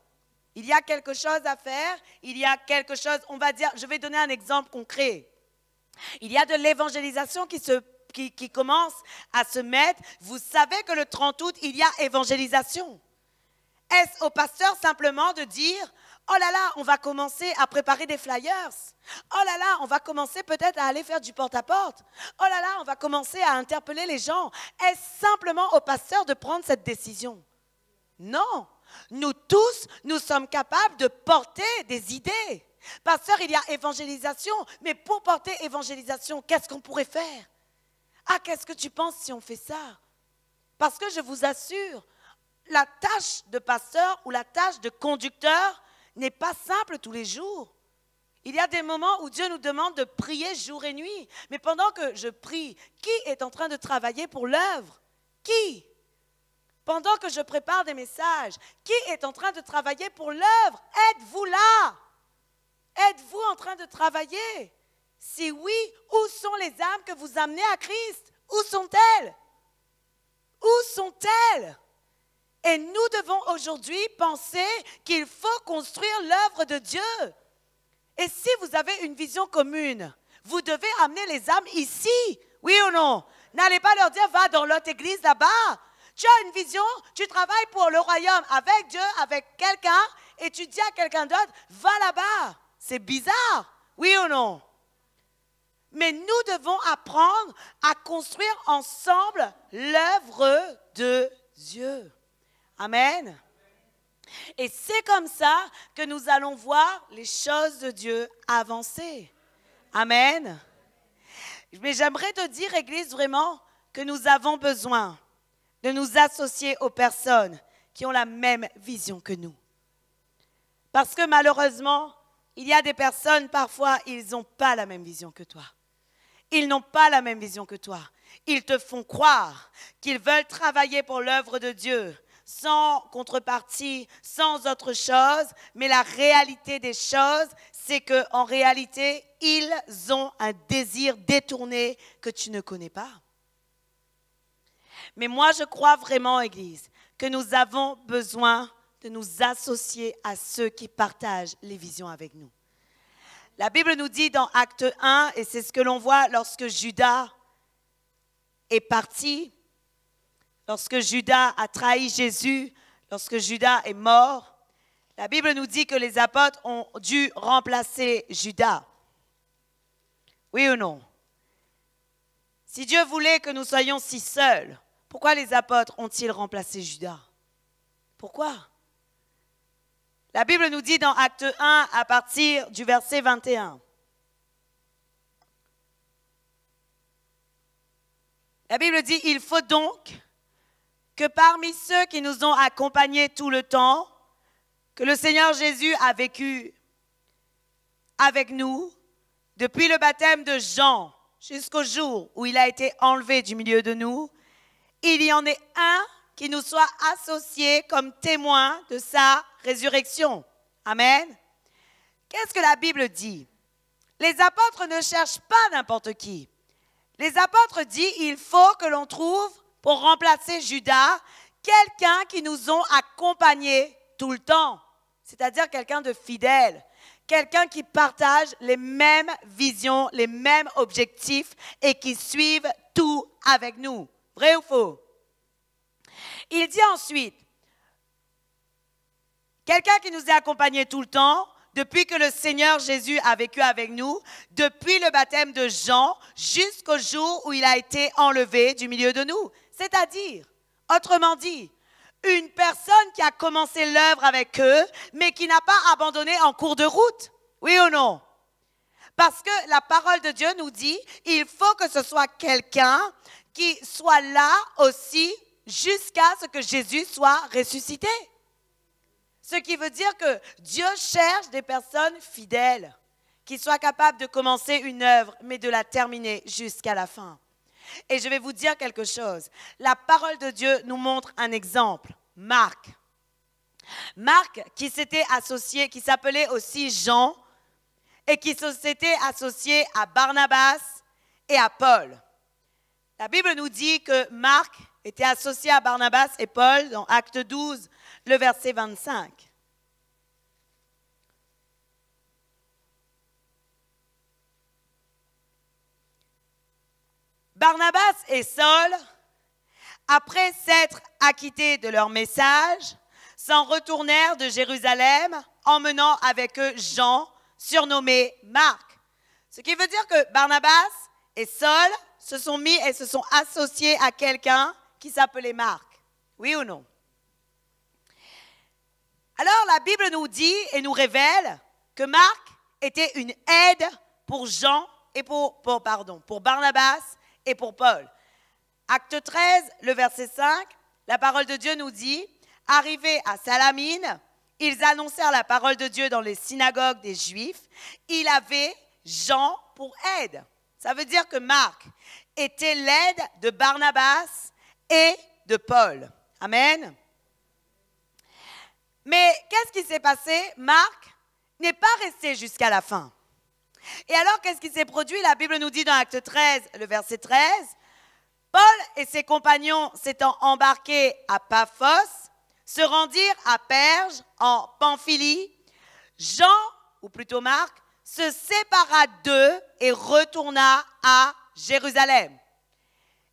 Il y a quelque chose à faire, il y a quelque chose, on va dire, je vais donner un exemple concret. Il y a de l'évangélisation qui commence à se mettre. Vous savez que le 30 août, il y a évangélisation. Est-ce au pasteur simplement de dire « Oh là là, on va commencer à préparer des flyers. Oh là là, on va commencer peut-être à aller faire du porte-à-porte. Oh là là, on va commencer à interpeller les gens. » Est-ce simplement au pasteur de prendre cette décision? Non. Nous tous, nous sommes capables de porter des idées. Pasteur, il y a évangélisation, mais pour porter évangélisation, qu'est-ce qu'on pourrait faire? Ah, qu'est-ce que tu penses si on fait ça? Parce que je vous assure, la tâche de pasteur ou la tâche de conducteur, n'est pas simple tous les jours. Il y a des moments où Dieu nous demande de prier jour et nuit. Mais pendant que je prie, qui est en train de travailler pour l'œuvre? Qui? Pendant que je prépare des messages, qui est en train de travailler pour l'œuvre? Êtes-vous là? Êtes-vous en train de travailler? Si oui, où sont les âmes que vous amenez à Christ? Où sont-elles? Où sont-elles? Et nous devons aujourd'hui penser qu'il faut construire l'œuvre de Dieu. Et si vous avez une vision commune, vous devez amener les âmes ici, oui ou non? N'allez pas leur dire, va dans l'autre église là-bas. Tu as une vision, tu travailles pour le royaume avec Dieu, avec quelqu'un, et tu dis à quelqu'un d'autre, va là-bas. C'est bizarre, oui ou non? Mais nous devons apprendre à construire ensemble l'œuvre de Dieu. Amen. Et c'est comme ça que nous allons voir les choses de Dieu avancer. Amen. Mais j'aimerais te dire, Église, vraiment que nous avons besoin de nous associer aux personnes qui ont la même vision que nous. Parce que malheureusement, il y a des personnes, parfois, ils n'ont pas la même vision que toi. Ils n'ont pas la même vision que toi. Ils te font croire qu'ils veulent travailler pour l'œuvre de Dieu, sans contrepartie, sans autre chose, mais la réalité des choses, c'est qu'en réalité, ils ont un désir détourné que tu ne connais pas. Mais moi, je crois vraiment, Église, que nous avons besoin de nous associer à ceux qui partagent les visions avec nous. La Bible nous dit dans Acte 1, et c'est ce que l'on voit lorsque Judas est parti, lorsque Judas a trahi Jésus, lorsque Judas est mort, la Bible nous dit que les apôtres ont dû remplacer Judas. Oui ou non? Si Dieu voulait que nous soyons si seuls, pourquoi les apôtres ont-ils remplacé Judas? Pourquoi? La Bible nous dit dans Acte 1, à partir du verset 21. La Bible dit, il faut donc que parmi ceux qui nous ont accompagnés tout le temps, que le Seigneur Jésus a vécu avec nous, depuis le baptême de Jean jusqu'au jour où il a été enlevé du milieu de nous, il y en ait un qui nous soit associé comme témoin de sa résurrection. Amen. Qu'est-ce que la Bible dit? Les apôtres ne cherchent pas n'importe qui. Les apôtres disent il faut que l'on trouve, pour remplacer Judas, quelqu'un qui nous ont accompagnés tout le temps. C'est-à-dire quelqu'un de fidèle. Quelqu'un qui partage les mêmes visions, les mêmes objectifs et qui suivent tout avec nous. Vrai ou faux? Il dit ensuite, quelqu'un qui nous a accompagnés tout le temps, depuis que le Seigneur Jésus a vécu avec nous, depuis le baptême de Jean jusqu'au jour où il a été enlevé du milieu de nous. C'est-à-dire, autrement dit, une personne qui a commencé l'œuvre avec eux, mais qui n'a pas abandonné en cours de route. Oui ou non? Parce que la parole de Dieu nous dit, il faut que ce soit quelqu'un qui soit là aussi jusqu'à ce que Jésus soit ressuscité. Ce qui veut dire que Dieu cherche des personnes fidèles, qui soient capables de commencer une œuvre, mais de la terminer jusqu'à la fin. Et je vais vous dire quelque chose. La parole de Dieu nous montre un exemple. Marc. Marc qui s'était associé, qui s'appelait aussi Jean, et qui s'était associé à Barnabas et à Paul. La Bible nous dit que Marc était associé à Barnabas et Paul dans Acte 12, le verset 25. Barnabas et Saul, après s'être acquittés de leur message, s'en retournèrent de Jérusalem, emmenant avec eux Jean, surnommé Marc. Ce qui veut dire que Barnabas et Saul se sont mis et se sont associés à quelqu'un qui s'appelait Marc. Oui ou non? Alors la Bible nous dit et nous révèle que Marc était une aide pour Jean et pour Barnabas et pour Paul. Acte 13, le verset 5, la parole de Dieu nous dit, arrivé à Salamine, ils annoncèrent la parole de Dieu dans les synagogues des Juifs. Il avait Jean pour aide. Ça veut dire que Marc était l'aide de Barnabas et de Paul. Amen. Mais qu'est-ce qui s'est passé? Marc n'est pas resté jusqu'à la fin. Et alors, qu'est-ce qui s'est produit? La Bible nous dit dans Acte 13, le verset 13, Paul et ses compagnons s'étant embarqués à Paphos, se rendirent à Perge, en Pamphylie. Jean, ou plutôt Marc, se sépara d'eux et retourna à Jérusalem.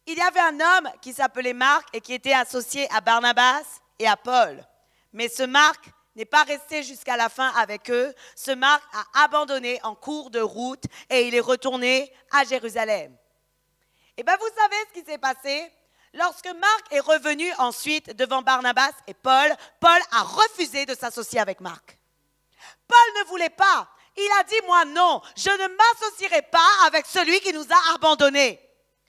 Il y avait un homme qui s'appelait Marc et qui était associé à Barnabas et à Paul. Mais ce Marc n'est pas resté jusqu'à la fin avec eux. Ce Marc a abandonné en cours de route et il est retourné à Jérusalem. Et bien vous savez ce qui s'est passé? Lorsque Marc est revenu ensuite devant Barnabas et Paul, Paul a refusé de s'associer avec Marc. Paul ne voulait pas. Il a dit, moi non, je ne m'associerai pas avec celui qui nous a abandonnés.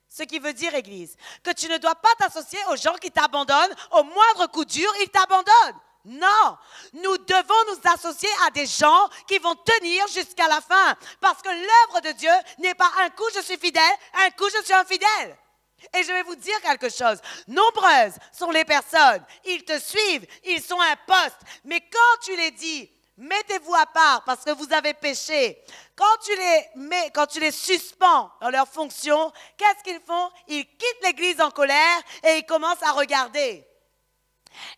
Ce qui veut dire, Église, que tu ne dois pas t'associer aux gens qui t'abandonnent. Au moindre coup dur, ils t'abandonnent. Non, nous devons nous associer à des gens qui vont tenir jusqu'à la fin. Parce que l'œuvre de Dieu n'est pas un coup je suis fidèle, un coup je suis infidèle. Et je vais vous dire quelque chose. Nombreuses sont les personnes, ils te suivent, ils sont un poste. Mais quand tu les dis, mettez-vous à part parce que vous avez péché. Quand tu les suspends dans leur fonction, qu'est-ce qu'ils font? Ils quittent l'église en colère et ils commencent à regarder.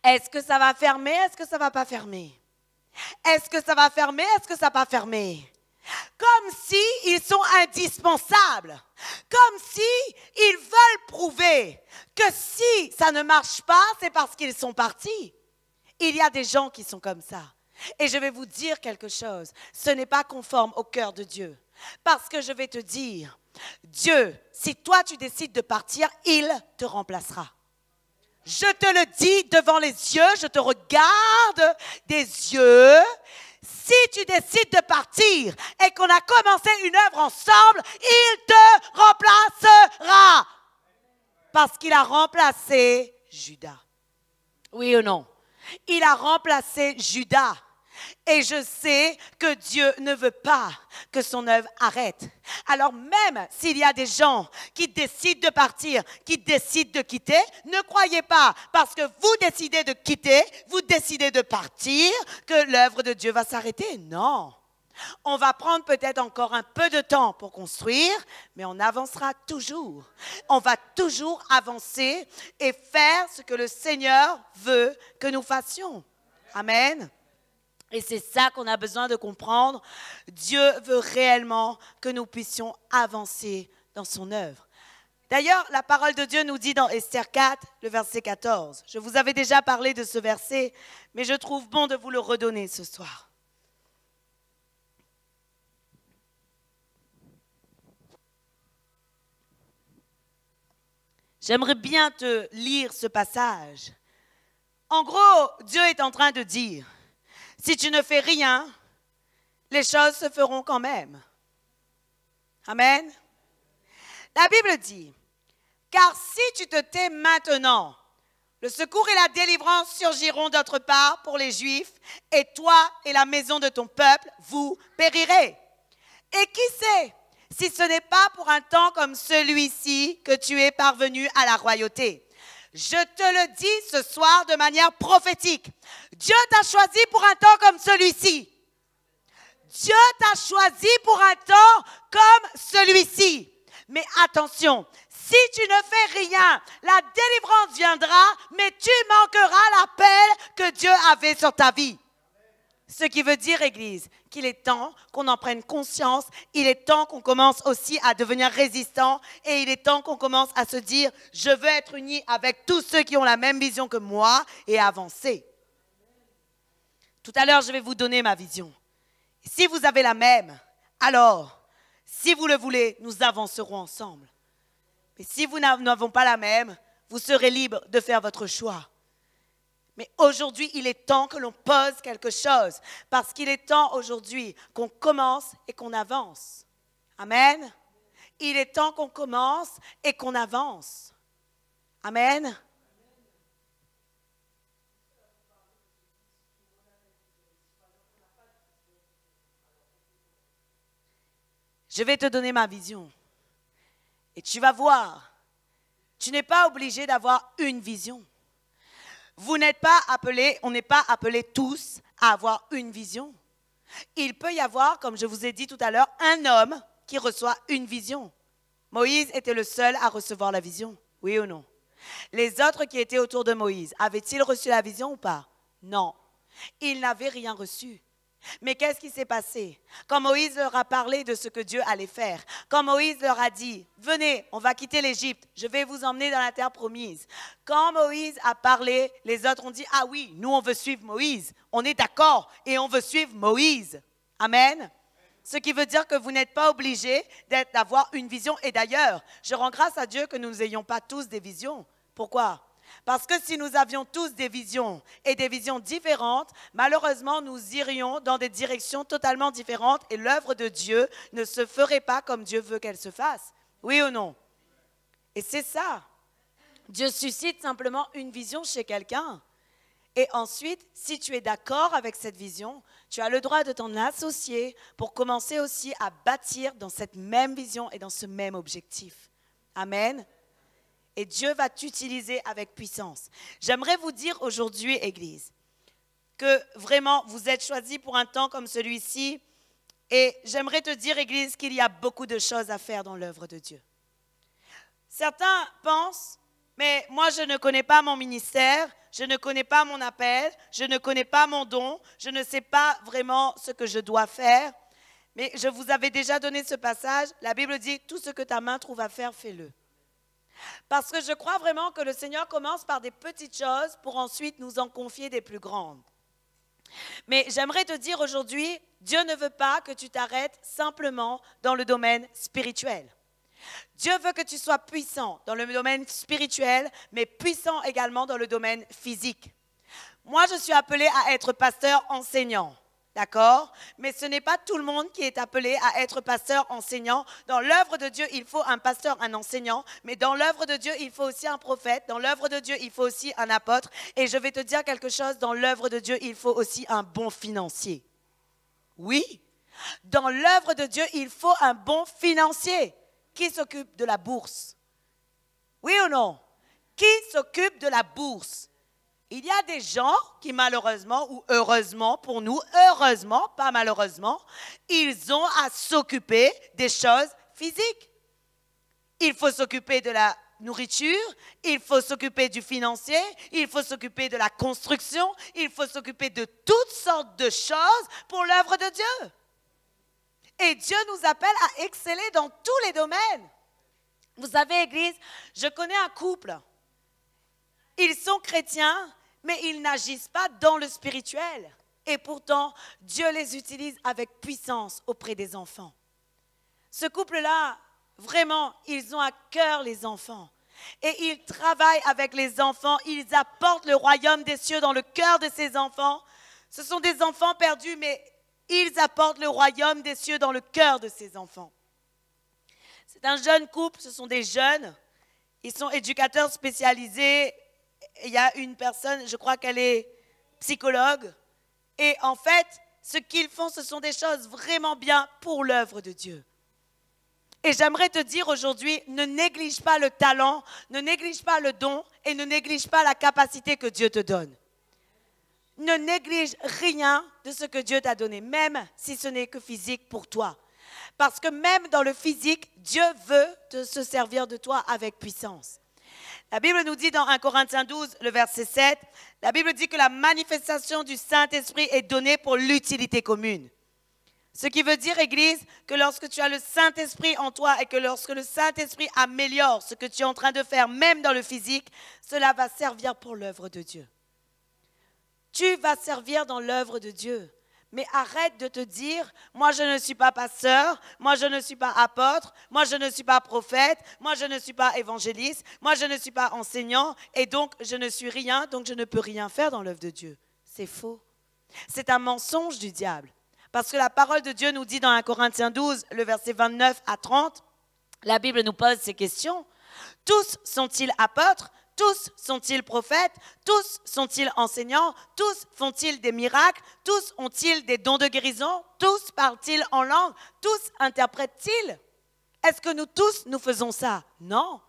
Est-ce que ça va fermer? Est-ce que ça ne va pas fermer? Est-ce que ça va fermer? Est-ce que ça ne va pas fermer? Comme s'ils sont indispensables. Comme s'ils veulent prouver que si ça ne marche pas, c'est parce qu'ils sont partis. Il y a des gens qui sont comme ça. Et je vais vous dire quelque chose. Ce n'est pas conforme au cœur de Dieu. Parce que je vais te dire, Dieu, si toi tu décides de partir, il te remplacera. Je te le dis devant les yeux, je te regarde des yeux. Si tu décides de partir et qu'on a commencé une œuvre ensemble, il te remplacera. Parce qu'il a remplacé Judas. Oui ou non? Il a remplacé Judas. Et je sais que Dieu ne veut pas que son œuvre arrête. Alors même s'il y a des gens qui décident de partir, qui décident de quitter, ne croyez pas parce que vous décidez de quitter, vous décidez de partir, que l'œuvre de Dieu va s'arrêter. Non. On va prendre peut-être encore un peu de temps pour construire, mais on avancera toujours. On va toujours avancer et faire ce que le Seigneur veut que nous fassions. Amen. Et c'est ça qu'on a besoin de comprendre. Dieu veut réellement que nous puissions avancer dans son œuvre. D'ailleurs, la parole de Dieu nous dit dans Esther 4, le verset 14. Je vous avais déjà parlé de ce verset, mais je trouve bon de vous le redonner ce soir. J'aimerais bien te lire ce passage. En gros, Dieu est en train de dire, si tu ne fais rien, les choses se feront quand même. Amen. La Bible dit, car si tu te tais maintenant, le secours et la délivrance surgiront d'autre part pour les Juifs, et toi et la maison de ton peuple, vous périrez. Et qui sait si ce n'est pas pour un temps comme celui-ci que tu es parvenu à la royauté. Je te le dis ce soir de manière prophétique. Dieu t'a choisi pour un temps comme celui-ci. Dieu t'a choisi pour un temps comme celui-ci. Mais attention, si tu ne fais rien, la délivrance viendra, mais tu manqueras l'appel que Dieu avait sur ta vie. Ce qui veut dire, Église, qu'il est temps qu'on en prenne conscience, il est temps qu'on commence aussi à devenir résistant et il est temps qu'on commence à se dire, je veux être uni avec tous ceux qui ont la même vision que moi et avancer. Tout à l'heure, je vais vous donner ma vision. Si vous avez la même, alors, si vous le voulez, nous avancerons ensemble. Mais si vous n'avez pas la même, vous serez libre de faire votre choix. Mais aujourd'hui, il est temps que l'on pose quelque chose. Parce qu'il est temps aujourd'hui qu'on commence et qu'on avance. Amen. Il est temps qu'on commence et qu'on avance. Amen. je vais te donner ma vision. Et tu vas voir, tu n'es pas obligé d'avoir une vision. Vous n'êtes pas appelés, on n'est pas appelés tous à avoir une vision. Il peut y avoir, comme je vous ai dit tout à l'heure, un homme qui reçoit une vision. Moïse était le seul à recevoir la vision, oui ou non? Les autres qui étaient autour de Moïse, avaient-ils reçu la vision ou pas? Non, ils n'avaient rien reçu. Mais qu'est-ce qui s'est passé? Quand Moïse leur a parlé de ce que Dieu allait faire, quand Moïse leur a dit, venez, on va quitter l'Égypte, je vais vous emmener dans la terre promise. Quand Moïse a parlé, les autres ont dit, ah oui, nous on veut suivre Moïse, on est d'accord et on veut suivre Moïse. Amen. Ce qui veut dire que vous n'êtes pas obligés d'avoir une vision. Et d'ailleurs, je rends grâce à Dieu que nous n'ayons pas tous des visions. Pourquoi? Parce que si nous avions tous des visions et des visions différentes, malheureusement, nous irions dans des directions totalement différentes et l'œuvre de Dieu ne se ferait pas comme Dieu veut qu'elle se fasse. Oui ou non? Et c'est ça. Dieu suscite simplement une vision chez quelqu'un. Et ensuite, si tu es d'accord avec cette vision, tu as le droit de t'en associer pour commencer aussi à bâtir dans cette même vision et dans ce même objectif. Amen. Et Dieu va t'utiliser avec puissance. J'aimerais vous dire aujourd'hui, Église, que vraiment vous êtes choisis pour un temps comme celui-ci. Et j'aimerais te dire, Église, qu'il y a beaucoup de choses à faire dans l'œuvre de Dieu. Certains pensent, mais moi je ne connais pas mon ministère, je ne connais pas mon appel, je ne connais pas mon don, je ne sais pas vraiment ce que je dois faire. Mais je vous avais déjà donné ce passage, la Bible dit, tout ce que ta main trouve à faire, fais-le. Parce que je crois vraiment que le Seigneur commence par des petites choses pour ensuite nous en confier des plus grandes. Mais j'aimerais te dire aujourd'hui, Dieu ne veut pas que tu t'arrêtes simplement dans le domaine spirituel. Dieu veut que tu sois puissant dans le domaine spirituel, mais puissant également dans le domaine physique. Moi, je suis appelée à être pasteur enseignant. D'accord? Mais ce n'est pas tout le monde qui est appelé à être pasteur enseignant. Dans l'œuvre de Dieu, il faut un pasteur, un enseignant. Mais dans l'œuvre de Dieu, il faut aussi un prophète. Dans l'œuvre de Dieu, il faut aussi un apôtre. Et je vais te dire quelque chose, dans l'œuvre de Dieu, il faut aussi un bon financier. Oui, dans l'œuvre de Dieu, il faut un bon financier. Qui s'occupe de la bourse? Oui ou non? Qui s'occupe de la bourse? Il y a des gens qui malheureusement ou heureusement pour nous, heureusement, pas malheureusement, ils ont à s'occuper des choses physiques. Il faut s'occuper de la nourriture, il faut s'occuper du financier, il faut s'occuper de la construction, il faut s'occuper de toutes sortes de choses pour l'œuvre de Dieu. Et Dieu nous appelle à exceller dans tous les domaines. Vous savez, Église, je connais un couple. Ils sont chrétiens, mais ils n'agissent pas dans le spirituel. Et pourtant, Dieu les utilise avec puissance auprès des enfants. Ce couple-là, vraiment, ils ont à cœur les enfants. Et ils travaillent avec les enfants. Ils apportent le royaume des cieux dans le cœur de ces enfants. Ce sont des enfants perdus, mais ils apportent le royaume des cieux dans le cœur de ces enfants. C'est un jeune couple, ce sont des jeunes. Ils sont éducateurs spécialisés. Il y a une personne, je crois qu'elle est psychologue. Et en fait, ce qu'ils font, ce sont des choses vraiment bien pour l'œuvre de Dieu. Et j'aimerais te dire aujourd'hui, ne néglige pas le talent, ne néglige pas le don et ne néglige pas la capacité que Dieu te donne. Ne néglige rien de ce que Dieu t'a donné, même si ce n'est que physique pour toi. Parce que même dans le physique, Dieu veut se servir de toi avec puissance. La Bible nous dit dans 1 Corinthiens 12, le verset 7, la Bible dit que la manifestation du Saint-Esprit est donnée pour l'utilité commune. Ce qui veut dire, Église, que lorsque tu as le Saint-Esprit en toi et que lorsque le Saint-Esprit améliore ce que tu es en train de faire, même dans le physique, cela va servir pour l'œuvre de Dieu. Tu vas servir dans l'œuvre de Dieu. Mais arrête de te dire, moi je ne suis pas pasteur, moi je ne suis pas apôtre, moi je ne suis pas prophète, moi je ne suis pas évangéliste, moi je ne suis pas enseignant et donc je ne suis rien, donc je ne peux rien faire dans l'œuvre de Dieu. C'est faux. C'est un mensonge du diable. Parce que la parole de Dieu nous dit dans 1 Corinthiens 12, le verset 29 à 30, la Bible nous pose ces questions. Tous sont-ils apôtres ? Tous sont-ils prophètes? Tous sont-ils enseignants? Tous font-ils des miracles? Tous ont-ils des dons de guérison? Tous parlent-ils en langue? Tous interprètent-ils? Est-ce que nous tous, nous faisons ça? Non.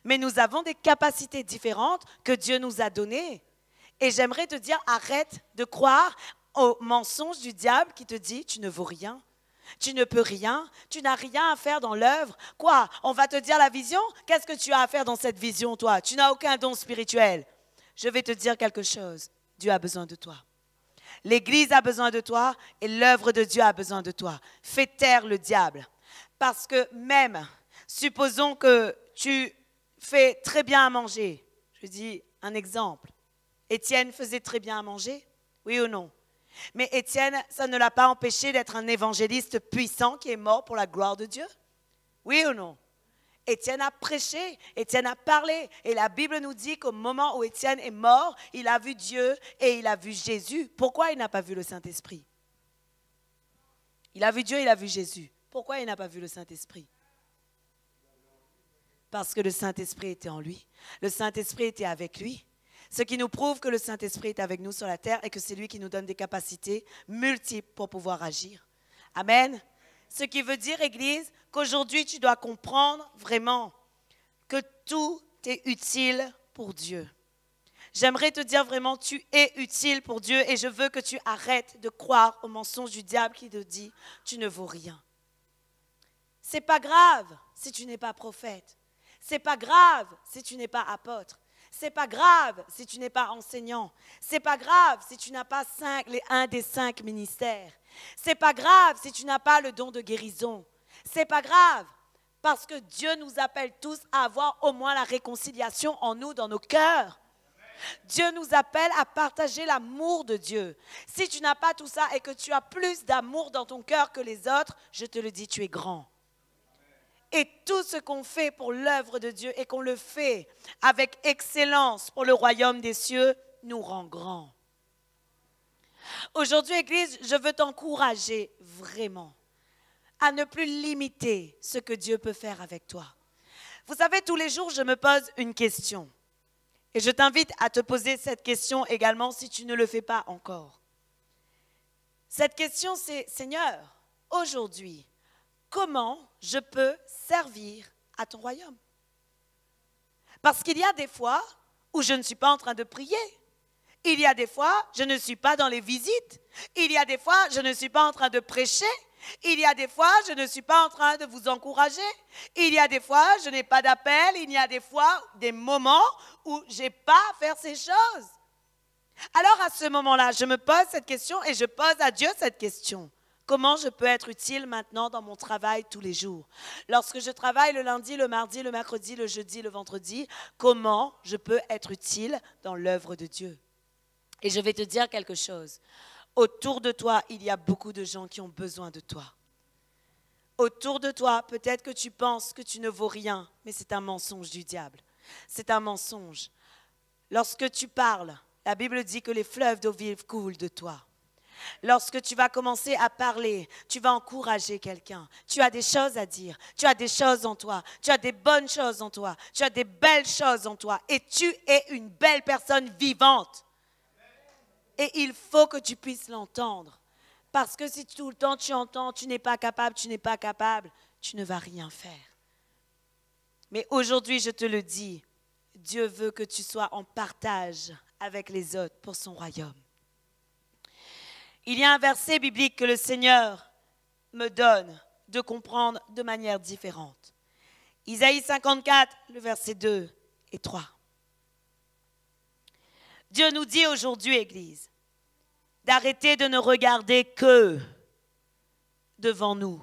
Mais nous avons des capacités différentes que Dieu nous a données. Et j'aimerais te dire, arrête de croire au mensonge du diable qui te dit, tu ne vaux rien. Tu ne peux rien, tu n'as rien à faire dans l'œuvre. Quoi? On va te dire la vision? Qu'est-ce que tu as à faire dans cette vision, toi? Tu n'as aucun don spirituel. Je vais te dire quelque chose. Dieu a besoin de toi. L'Église a besoin de toi et l'œuvre de Dieu a besoin de toi. Fais taire le diable. Parce que même, supposons que tu fais très bien à manger. Je dis un exemple. Étienne faisait très bien à manger? Oui ou non? Mais Étienne, ça ne l'a pas empêché d'être un évangéliste puissant qui est mort pour la gloire de Dieu? Oui ou non? Étienne a prêché, Étienne a parlé. Et la Bible nous dit qu'au moment où Étienne est mort, il a vu Dieu et il a vu Jésus. Pourquoi il n'a pas vu le Saint-Esprit? Il a vu Dieu, il a vu Jésus. Pourquoi il n'a pas vu le Saint-Esprit? Parce que le Saint-Esprit était en lui. Le Saint-Esprit était avec lui. Ce qui nous prouve que le Saint-Esprit est avec nous sur la terre et que c'est lui qui nous donne des capacités multiples pour pouvoir agir. Amen. Ce qui veut dire, Église, qu'aujourd'hui, tu dois comprendre vraiment que tout est utile pour Dieu. J'aimerais te dire vraiment, tu es utile pour Dieu et je veux que tu arrêtes de croire au mensonge du diable qui te dit, tu ne vaux rien. C'est pas grave si tu n'es pas prophète. C'est pas grave si tu n'es pas apôtre. C'est pas grave si tu n'es pas enseignant. C'est pas grave si tu n'as pas un des 5 ministères. C'est pas grave si tu n'as pas le don de guérison. C'est pas grave parce que Dieu nous appelle tous à avoir au moins la réconciliation en nous, dans nos cœurs. Dieu nous appelle à partager l'amour de Dieu. Si tu n'as pas tout ça et que tu as plus d'amour dans ton cœur que les autres, je te le dis, tu es grand. Et tout ce qu'on fait pour l'œuvre de Dieu et qu'on le fait avec excellence pour le royaume des cieux, nous rend grands. Aujourd'hui, Église, je veux t'encourager vraiment à ne plus limiter ce que Dieu peut faire avec toi. Vous savez, tous les jours, je me pose une question. Et je t'invite à te poser cette question également si tu ne le fais pas encore. Cette question, c'est, Seigneur, aujourd'hui, comment je peux servir à ton royaume? Parce qu'il y a des fois où je ne suis pas en train de prier. Il y a des fois, je ne suis pas dans les visites. Il y a des fois, je ne suis pas en train de prêcher. Il y a des fois, je ne suis pas en train de vous encourager. Il y a des fois, je n'ai pas d'appel. Il y a des fois, des moments où je n'ai pas à faire ces choses. Alors à ce moment-là, je me pose cette question et je pose à Dieu cette question. Comment je peux être utile maintenant dans mon travail tous les jours? Lorsque je travaille le lundi, le mardi, le mercredi, le jeudi, le vendredi, comment je peux être utile dans l'œuvre de Dieu? Et je vais te dire quelque chose. Autour de toi, il y a beaucoup de gens qui ont besoin de toi. Autour de toi, peut-être que tu penses que tu ne vaux rien, mais c'est un mensonge du diable. C'est un mensonge. Lorsque tu parles, la Bible dit que les fleuves d'eau vive coulent de toi. Lorsque tu vas commencer à parler, tu vas encourager quelqu'un. Tu as des choses à dire, tu as des choses en toi, tu as des bonnes choses en toi, tu as des belles choses en toi et tu es une belle personne vivante. Et il faut que tu puisses l'entendre. Parce que si tout le temps tu entends, tu n'es pas capable, tu ne vas rien faire. Mais aujourd'hui, je te le dis, Dieu veut que tu sois en partage avec les autres pour son royaume. Il y a un verset biblique que le Seigneur me donne de comprendre de manière différente. Isaïe 54, le verset 2 et 3. Dieu nous dit aujourd'hui, Église, d'arrêter de ne regarder que devant nous.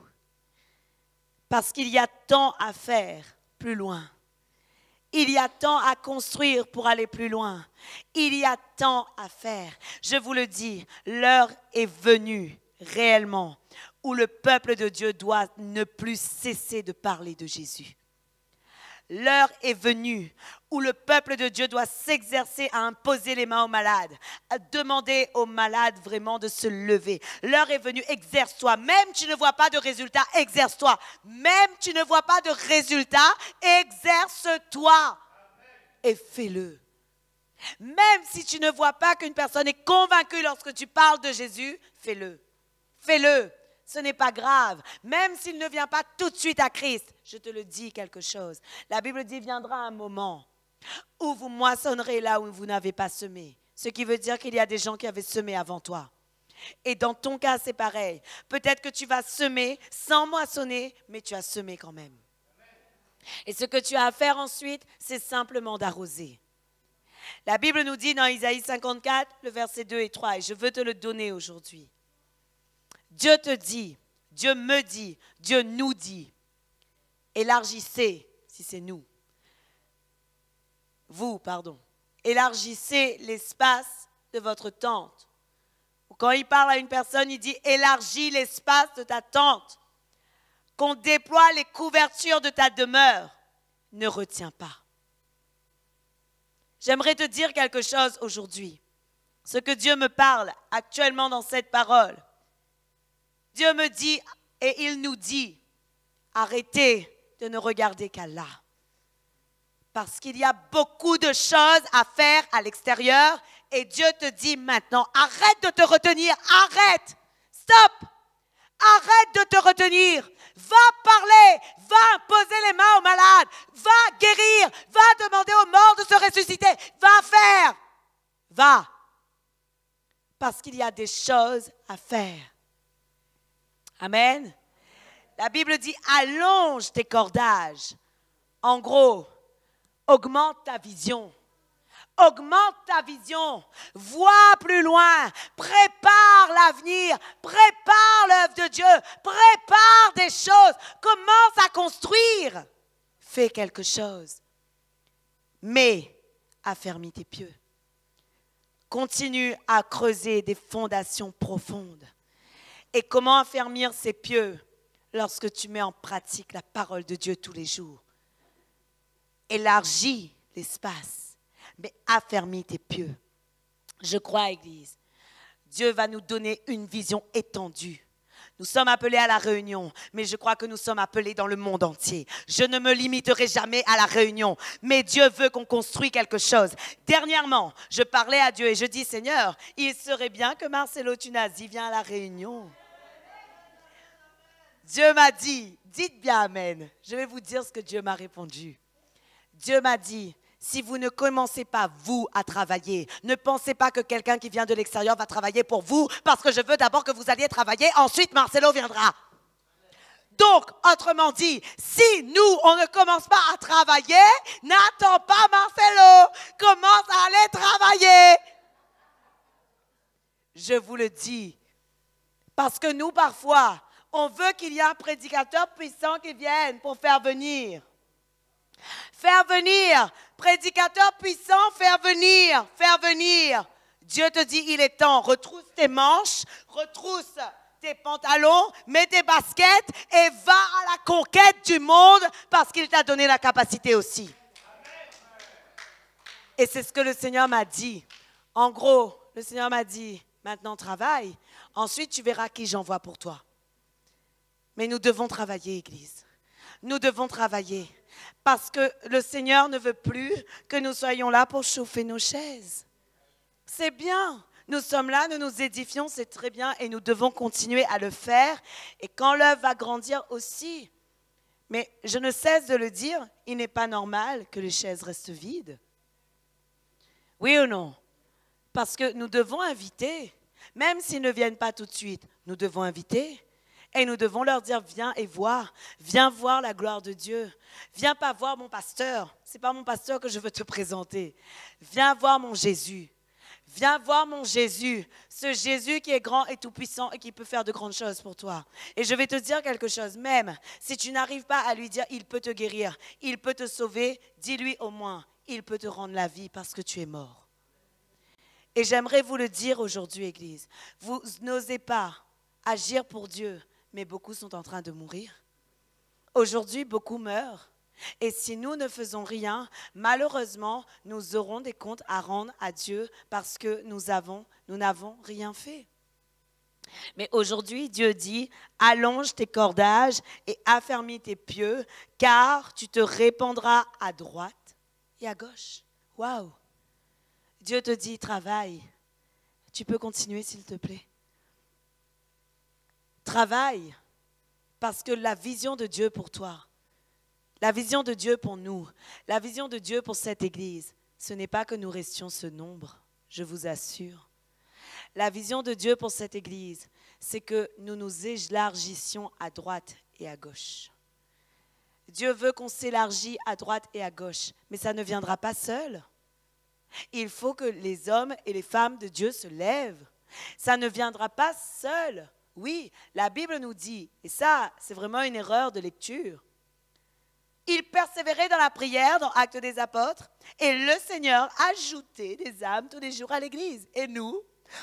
Parce qu'il y a tant à faire plus loin. Il y a tant à construire pour aller plus loin. Il y a tant à faire. Je vous le dis, l'heure est venue réellement où le peuple de Dieu doit ne plus cesser de parler de Jésus. L'heure est venue où le peuple de Dieu doit s'exercer à imposer les mains aux malades, à demander aux malades vraiment de se lever. L'heure est venue, exerce-toi. Même tu ne vois pas de résultat, exerce-toi. Même tu ne vois pas de résultat, exerce-toi. et fais-le. Même si tu ne vois pas qu'une personne est convaincue lorsque tu parles de Jésus, fais-le. Fais-le. Ce n'est pas grave. Même s'il ne vient pas tout de suite à Christ, je te le dis quelque chose. La Bible dit, viendra un moment où vous moissonnerez là où vous n'avez pas semé. Ce qui veut dire qu'il y a des gens qui avaient semé avant toi. Et dans ton cas, c'est pareil. Peut-être que tu vas semer sans moissonner, mais tu as semé quand même. Et ce que tu as à faire ensuite, c'est simplement d'arroser. La Bible nous dit dans Isaïe 54, le verset 2 et 3, et je veux te le donner aujourd'hui. Dieu te dit, Dieu me dit, Dieu nous dit, élargissez, si c'est nous, élargissez l'espace de votre tente. Quand il parle à une personne, il dit élargis l'espace de ta tente, qu'on déploie les couvertures de ta demeure, ne retiens pas. J'aimerais te dire quelque chose aujourd'hui. Ce que Dieu me parle actuellement dans cette parole. Dieu me dit et il nous dit, arrêtez de ne regarder qu'Allah. Parce qu'il y a beaucoup de choses à faire à l'extérieur et Dieu te dit maintenant, arrête de te retenir, arrête, stop, arrête de te retenir, va parler, va poser les mains aux malades, va guérir, va demander aux morts de se ressusciter, va faire, va. Parce qu'il y a des choses à faire. Amen. La Bible dit, allonge tes cordages. En gros, augmente ta vision. Augmente ta vision. Vois plus loin. Prépare l'avenir. Prépare l'œuvre de Dieu. Prépare des choses. Commence à construire. Fais quelque chose. Mais affermis tes pieux. Continue à creuser des fondations profondes. Et comment affermir ses pieux? Lorsque tu mets en pratique la parole de Dieu tous les jours. Élargis l'espace, mais affermis tes pieux. Je crois, Église, Dieu va nous donner une vision étendue. Nous sommes appelés à la Réunion, mais je crois que nous sommes appelés dans le monde entier. Je ne me limiterai jamais à la Réunion, mais Dieu veut qu'on construise quelque chose. Dernièrement, je parlais à Dieu et je dis, Seigneur, il serait bien que Marcelo Tunazi vienne à la Réunion. Dieu m'a dit, dites bien Amen. Je vais vous dire ce que Dieu m'a répondu. Dieu m'a dit, si vous ne commencez pas, vous, à travailler, ne pensez pas que quelqu'un qui vient de l'extérieur va travailler pour vous, parce que je veux d'abord que vous alliez travailler, ensuite Marcelo viendra. Donc, autrement dit, si nous, on ne commence pas à travailler, n'attends pas Marcelo, commence à aller travailler. Je vous le dis, parce que nous, parfois, on veut qu'il y ait un prédicateur puissant qui vienne pour faire venir. Faire venir. Prédicateur puissant, faire venir. Faire venir. Dieu te dit, il est temps. Retrousse tes manches, retrousse tes pantalons, mets tes baskets et va à la conquête du monde parce qu'il t'a donné la capacité aussi. Et c'est ce que le Seigneur m'a dit. En gros, le Seigneur m'a dit, maintenant travaille. Ensuite, tu verras qui j'envoie pour toi. Mais nous devons travailler, Église. Nous devons travailler. Parce que le Seigneur ne veut plus que nous soyons là pour chauffer nos chaises. C'est bien. Nous sommes là, nous nous édifions, c'est très bien. Et nous devons continuer à le faire. Et quand l'œuvre va grandir aussi. Mais je ne cesse de le dire, il n'est pas normal que les chaises restent vides. Oui ou non? Parce que nous devons inviter. Même s'ils ne viennent pas tout de suite, nous devons inviter. Et nous devons leur dire, viens et voir. Viens voir la gloire de Dieu. Viens pas voir mon pasteur. Ce n'est pas mon pasteur que je veux te présenter. Viens voir mon Jésus. Viens voir mon Jésus. Ce Jésus qui est grand et tout-puissant et qui peut faire de grandes choses pour toi. Et je vais te dire quelque chose. Même si tu n'arrives pas à lui dire, il peut te guérir, il peut te sauver, dis-lui au moins, il peut te rendre la vie parce que tu es mort. Et j'aimerais vous le dire aujourd'hui, Église. Vous n'osez pas agir pour Dieu. Mais beaucoup sont en train de mourir. Aujourd'hui, beaucoup meurent. Et si nous ne faisons rien, malheureusement, nous aurons des comptes à rendre à Dieu parce que nous n'avons rien fait. Mais aujourd'hui, Dieu dit, allonge tes cordages et affermis tes pieux, car tu te répandras à droite et à gauche. Waouh! Dieu te dit, travaille. Tu peux continuer, s'il te plaît. Travaille, parce que la vision de Dieu pour toi, la vision de Dieu pour nous, la vision de Dieu pour cette Église, ce n'est pas que nous restions ce nombre, je vous assure. La vision de Dieu pour cette Église, c'est que nous nous élargissions à droite et à gauche. Dieu veut qu'on s'élargisse à droite et à gauche, mais ça ne viendra pas seul. Il faut que les hommes et les femmes de Dieu se lèvent. Ça ne viendra pas seul. Oui, la Bible nous dit, et ça, c'est vraiment une erreur de lecture. Ils persévéraient dans la prière, dans Actes des Apôtres, et le Seigneur ajoutait des âmes tous les jours à l'Église. Et nous,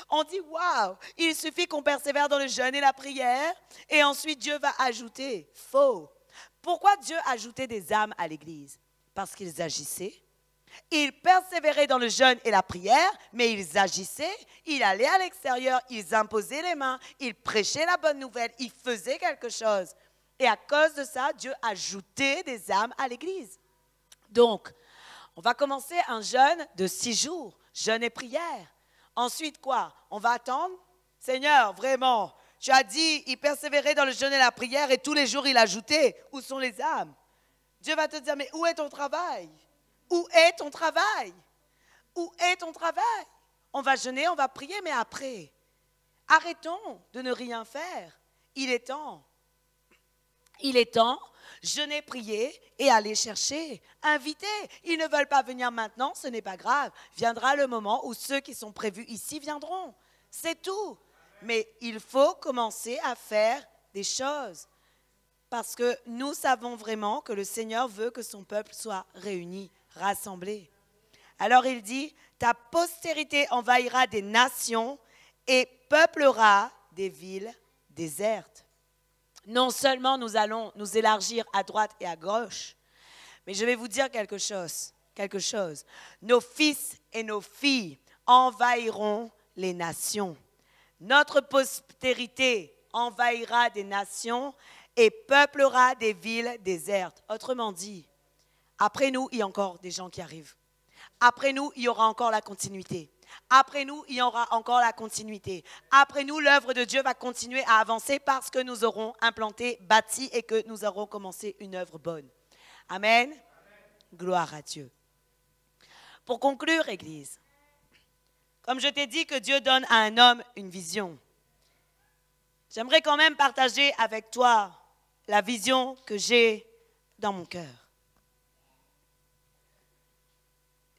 on dit, waouh, il suffit qu'on persévère dans le jeûne et la prière, et ensuite Dieu va ajouter. Faux. Pourquoi Dieu ajoutait des âmes à l'Église? Parce qu'ils agissaient. Ils persévéraient dans le jeûne et la prière, mais ils agissaient, ils allaient à l'extérieur, ils imposaient les mains, ils prêchaient la bonne nouvelle, ils faisaient quelque chose. Et à cause de ça, Dieu ajoutait des âmes à l'Église. Donc, on va commencer un jeûne de 6 jours, jeûne et prière. Ensuite, quoi? On va attendre? Seigneur, vraiment, tu as dit, il persévérait dans le jeûne et la prière et tous les jours, il ajoutait. Où sont les âmes? Dieu va te dire, mais où est ton travail? Où est ton travail? Où est ton travail? On va jeûner, on va prier, mais après, arrêtons de ne rien faire. Il est temps. Il est temps, jeûner, prier et aller chercher, inviter. Ils ne veulent pas venir maintenant, ce n'est pas grave. Viendra le moment où ceux qui sont prévus ici viendront. C'est tout. Mais il faut commencer à faire des choses. Parce que nous savons vraiment que le Seigneur veut que son peuple soit réuni, rassemblé. Alors il dit, ta postérité envahira des nations et peuplera des villes désertes. Non seulement nous allons nous élargir à droite et à gauche, mais je vais vous dire quelque chose. Nos fils et nos filles envahiront les nations. Notre postérité envahira des nations et peuplera des villes désertes. Autrement dit, après nous, il y a encore des gens qui arrivent. Après nous, il y aura encore la continuité. Après nous, il y aura encore la continuité. Après nous, l'œuvre de Dieu va continuer à avancer parce que nous aurons implanté, bâti et que nous aurons commencé une œuvre bonne. Amen. Gloire à Dieu. Pour conclure, Église, comme je t'ai dit que Dieu donne à un homme une vision, j'aimerais quand même partager avec toi la vision que j'ai dans mon cœur.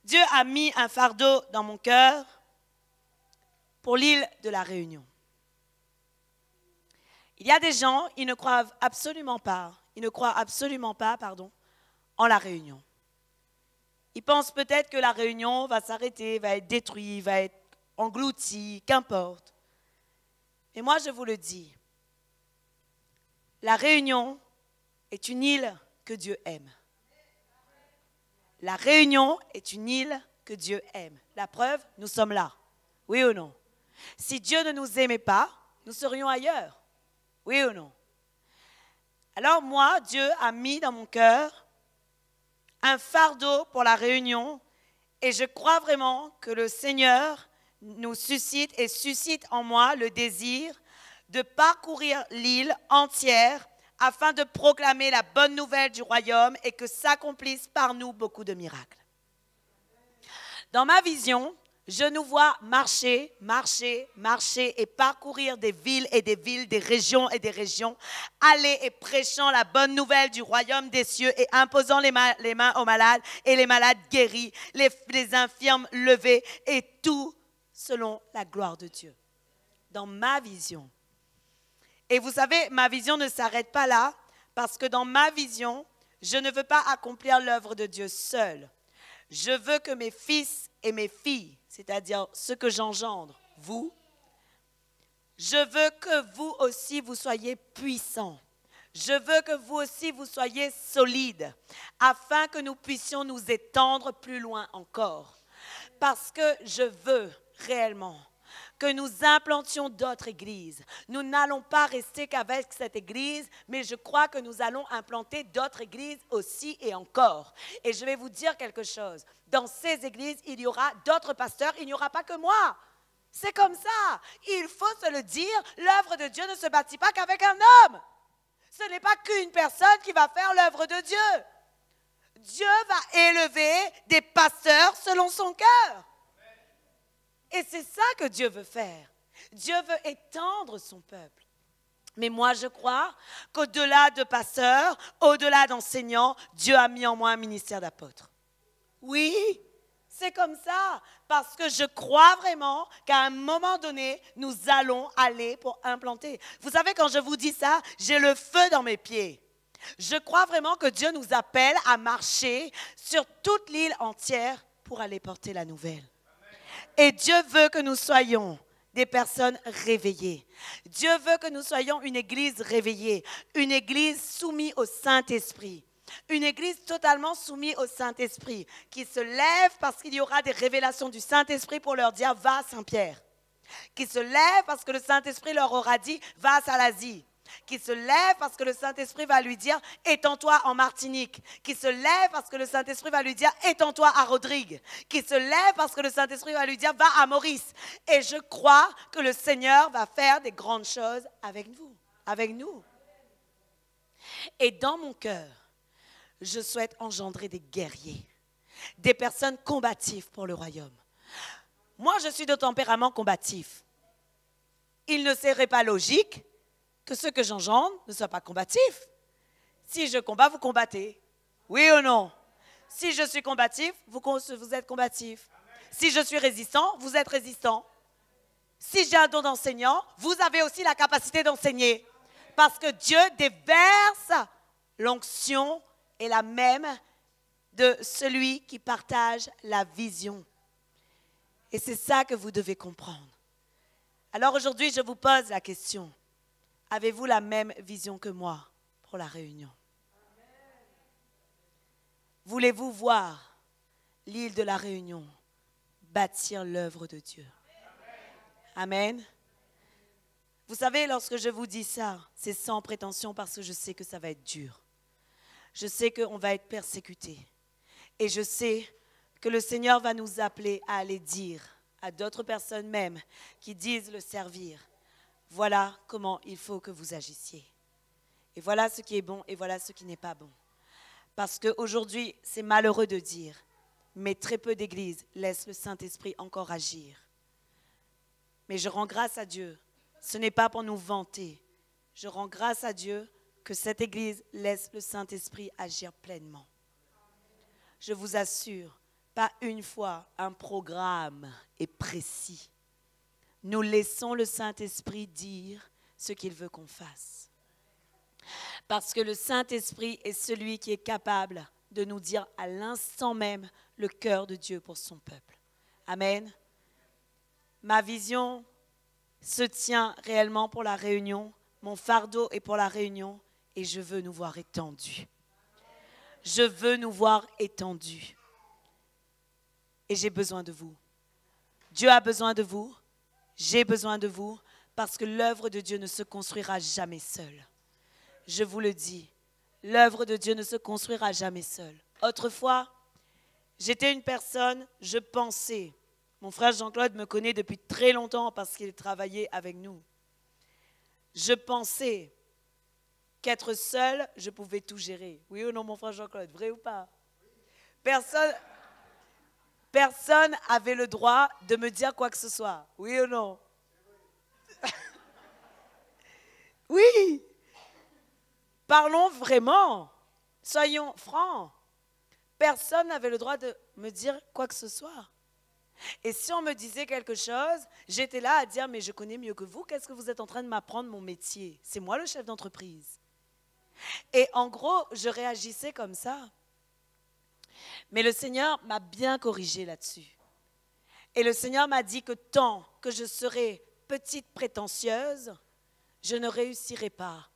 Dieu a mis un fardeau dans mon cœur pour l'île de la Réunion. Il y a des gens, ils ne croient absolument pas en la Réunion. Ils pensent peut-être que la Réunion va s'arrêter, va être détruite, va être engloutie, qu'importe. Et moi, je vous le dis, la Réunion est une île que Dieu aime. La Réunion est une île que Dieu aime. La preuve, nous sommes là. Oui ou non? Si Dieu ne nous aimait pas, nous serions ailleurs. Oui ou non? Alors moi, Dieu a mis dans mon cœur un fardeau pour la Réunion et je crois vraiment que le Seigneur nous suscite et suscite en moi le désir de parcourir l'île entière afin de proclamer la bonne nouvelle du royaume et que s'accomplissent par nous beaucoup de miracles. Dans ma vision, je nous vois marcher et parcourir des villes, des régions, aller et prêchant la bonne nouvelle du royaume des cieux et imposant les mains aux malades et les malades guéris, les infirmes levés et tout selon la gloire de Dieu. Dans ma vision. Et vous savez, ma vision ne s'arrête pas là, parce que dans ma vision, je ne veux pas accomplir l'œuvre de Dieu seul. Je veux que mes fils et mes filles, c'est-à-dire ceux que j'engendre, vous, je veux que vous aussi, vous soyez puissants. Je veux que vous aussi, vous soyez solides, afin que nous puissions nous étendre plus loin encore. Parce que je veux réellement que nous implantions d'autres églises. Nous n'allons pas rester qu'avec cette église, mais je crois que nous allons implanter d'autres églises aussi et encore. Et je vais vous dire quelque chose. Dans ces églises, il y aura d'autres pasteurs, il n'y aura pas que moi. C'est comme ça. Il faut se le dire, l'œuvre de Dieu ne se bâtit pas qu'avec un homme. Ce n'est pas qu'une personne qui va faire l'œuvre de Dieu. Dieu va élever des pasteurs selon son cœur. Et c'est ça que Dieu veut faire. Dieu veut étendre son peuple. Mais moi, je crois qu'au-delà de pasteurs, au-delà d'enseignants, Dieu a mis en moi un ministère d'apôtre. Oui, c'est comme ça. Parce que je crois vraiment qu'à un moment donné, nous allons aller pour implanter. Vous savez, quand je vous dis ça, j'ai le feu dans mes pieds. Je crois vraiment que Dieu nous appelle à marcher sur toute l'île entière pour aller porter la nouvelle. Et Dieu veut que nous soyons des personnes réveillées. Dieu veut que nous soyons une église réveillée, une église soumise au Saint-Esprit. Une église totalement soumise au Saint-Esprit, qui se lève parce qu'il y aura des révélations du Saint-Esprit pour leur dire « va à Saint-Pierre ». Qui se lève parce que le Saint-Esprit leur aura dit « va à Salazie ». Qui se lève parce que le Saint-Esprit va lui dire « étends-toi en Martinique ». Qui se lève parce que le Saint-Esprit va lui dire « étends-toi à Rodrigue ». Qui se lève parce que le Saint-Esprit va lui dire « va à Maurice ». Et je crois que le Seigneur va faire des grandes choses avec nous. Et dans mon cœur, je souhaite engendrer des guerriers, des personnes combatives pour le royaume. Moi, je suis de tempérament combatif. Il ne serait pas logique que ceux que j'engendre ne soient pas combatifs. Si je combats, vous combattez. Oui ou non? Si je suis combatif, vous êtes combatif. Si je suis résistant, vous êtes résistant. Si j'ai un don d'enseignant, vous avez aussi la capacité d'enseigner. Parce que Dieu déverse l'onction est la même de celui qui partage la vision. Et c'est ça que vous devez comprendre. Alors aujourd'hui, je vous pose la question. Avez-vous la même vision que moi pour la réunion? Voulez-vous voir l'île de la Réunion bâtir l'œuvre de Dieu? Amen. Vous savez, lorsque je vous dis ça, c'est sans prétention parce que je sais que ça va être dur. Je sais qu'on va être persécuté. Et je sais que le Seigneur va nous appeler à aller dire à d'autres personnes même qui disent le servir, voilà comment il faut que vous agissiez. Et voilà ce qui est bon et voilà ce qui n'est pas bon. Parce qu'aujourd'hui, c'est malheureux de dire, mais très peu d'églises laissent le Saint-Esprit encore agir. Mais je rends grâce à Dieu. Ce n'est pas pour nous vanter. Je rends grâce à Dieu que cette église laisse le Saint-Esprit agir pleinement. Je vous assure, pas une fois un programme est précis. Nous laissons le Saint-Esprit dire ce qu'il veut qu'on fasse. Parce que le Saint-Esprit est celui qui est capable de nous dire à l'instant même le cœur de Dieu pour son peuple. Amen. Ma vision se tient réellement pour la réunion. Mon fardeau est pour la réunion et je veux nous voir étendus. Je veux nous voir étendus. Et j'ai besoin de vous. Dieu a besoin de vous. J'ai besoin de vous parce que l'œuvre de Dieu ne se construira jamais seule. Je vous le dis, l'œuvre de Dieu ne se construira jamais seule. Autrefois, j'étais une personne, je pensais, mon frère Jean-Claude me connaît depuis très longtemps parce qu'il travaillait avec nous. Je pensais qu'être seul, je pouvais tout gérer. Oui ou non, mon frère Jean-Claude, vrai ou pas? Personne avait le droit de me dire quoi que ce soit. Oui ou non? Oui. Parlons vraiment. Soyons francs. Personne n'avait le droit de me dire quoi que ce soit. Et si on me disait quelque chose, j'étais là à dire, mais je connais mieux que vous, qu'est-ce que vous êtes en train de m'apprendre mon métier? C'est moi le chef d'entreprise. Et en gros, je réagissais comme ça. Mais le Seigneur m'a bien corrigé là-dessus. Et le Seigneur m'a dit que tant que je serai petite prétentieuse, je ne réussirai pas.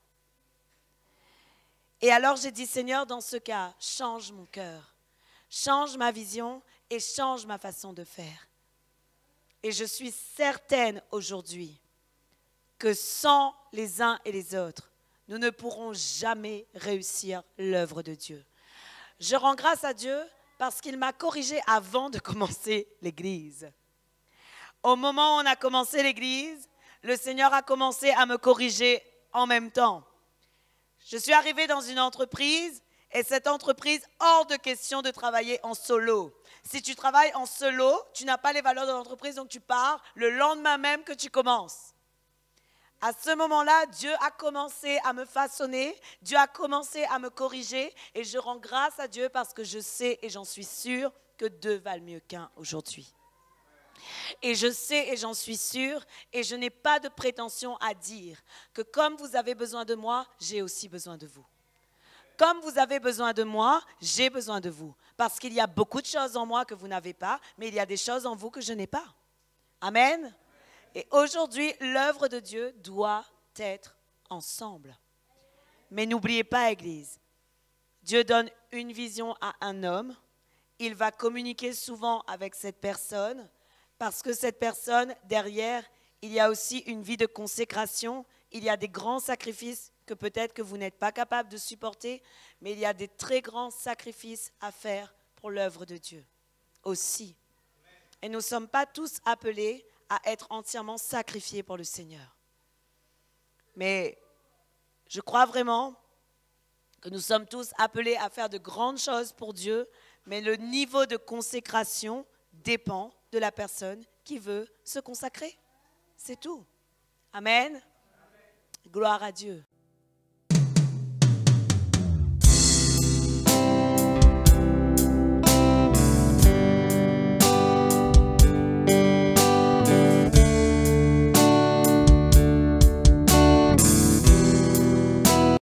Et alors j'ai dit, Seigneur, dans ce cas, change mon cœur, change ma vision et change ma façon de faire. Et je suis certaine aujourd'hui que sans les uns et les autres, nous ne pourrons jamais réussir l'œuvre de Dieu. Je rends grâce à Dieu parce qu'il m'a corrigé avant de commencer l'église. Au moment où on a commencé l'église, le Seigneur a commencé à me corriger en même temps. Je suis arrivée dans une entreprise et cette entreprise, hors de question de travailler en solo. Si tu travailles en solo, tu n'as pas les valeurs de l'entreprise, donc tu pars le lendemain même que tu commences. À ce moment-là, Dieu a commencé à me façonner, Dieu a commencé à me corriger et je rends grâce à Dieu parce que je sais et j'en suis sûre que 2 valent mieux qu'1 aujourd'hui. Et je sais et j'en suis sûre et je n'ai pas de prétention à dire que comme vous avez besoin de moi, j'ai aussi besoin de vous. Comme vous avez besoin de moi, j'ai besoin de vous. Parce qu'il y a beaucoup de choses en moi que vous n'avez pas, mais il y a des choses en vous que je n'ai pas. Amen. Et aujourd'hui, l'œuvre de Dieu doit être ensemble. Mais n'oubliez pas, Église, Dieu donne une vision à un homme. Il va communiquer souvent avec cette personne parce que cette personne, derrière, il y a aussi une vie de consécration. Il y a des grands sacrifices que peut-être que vous n'êtes pas capable de supporter, mais il y a des très grands sacrifices à faire pour l'œuvre de Dieu aussi. Et nous ne sommes pas tous appelés à être entièrement sacrifiés pour le Seigneur. Mais je crois vraiment que nous sommes tous appelés à faire de grandes choses pour Dieu, mais le niveau de consécration dépend de la personne qui veut se consacrer. C'est tout. Amen. Gloire à Dieu.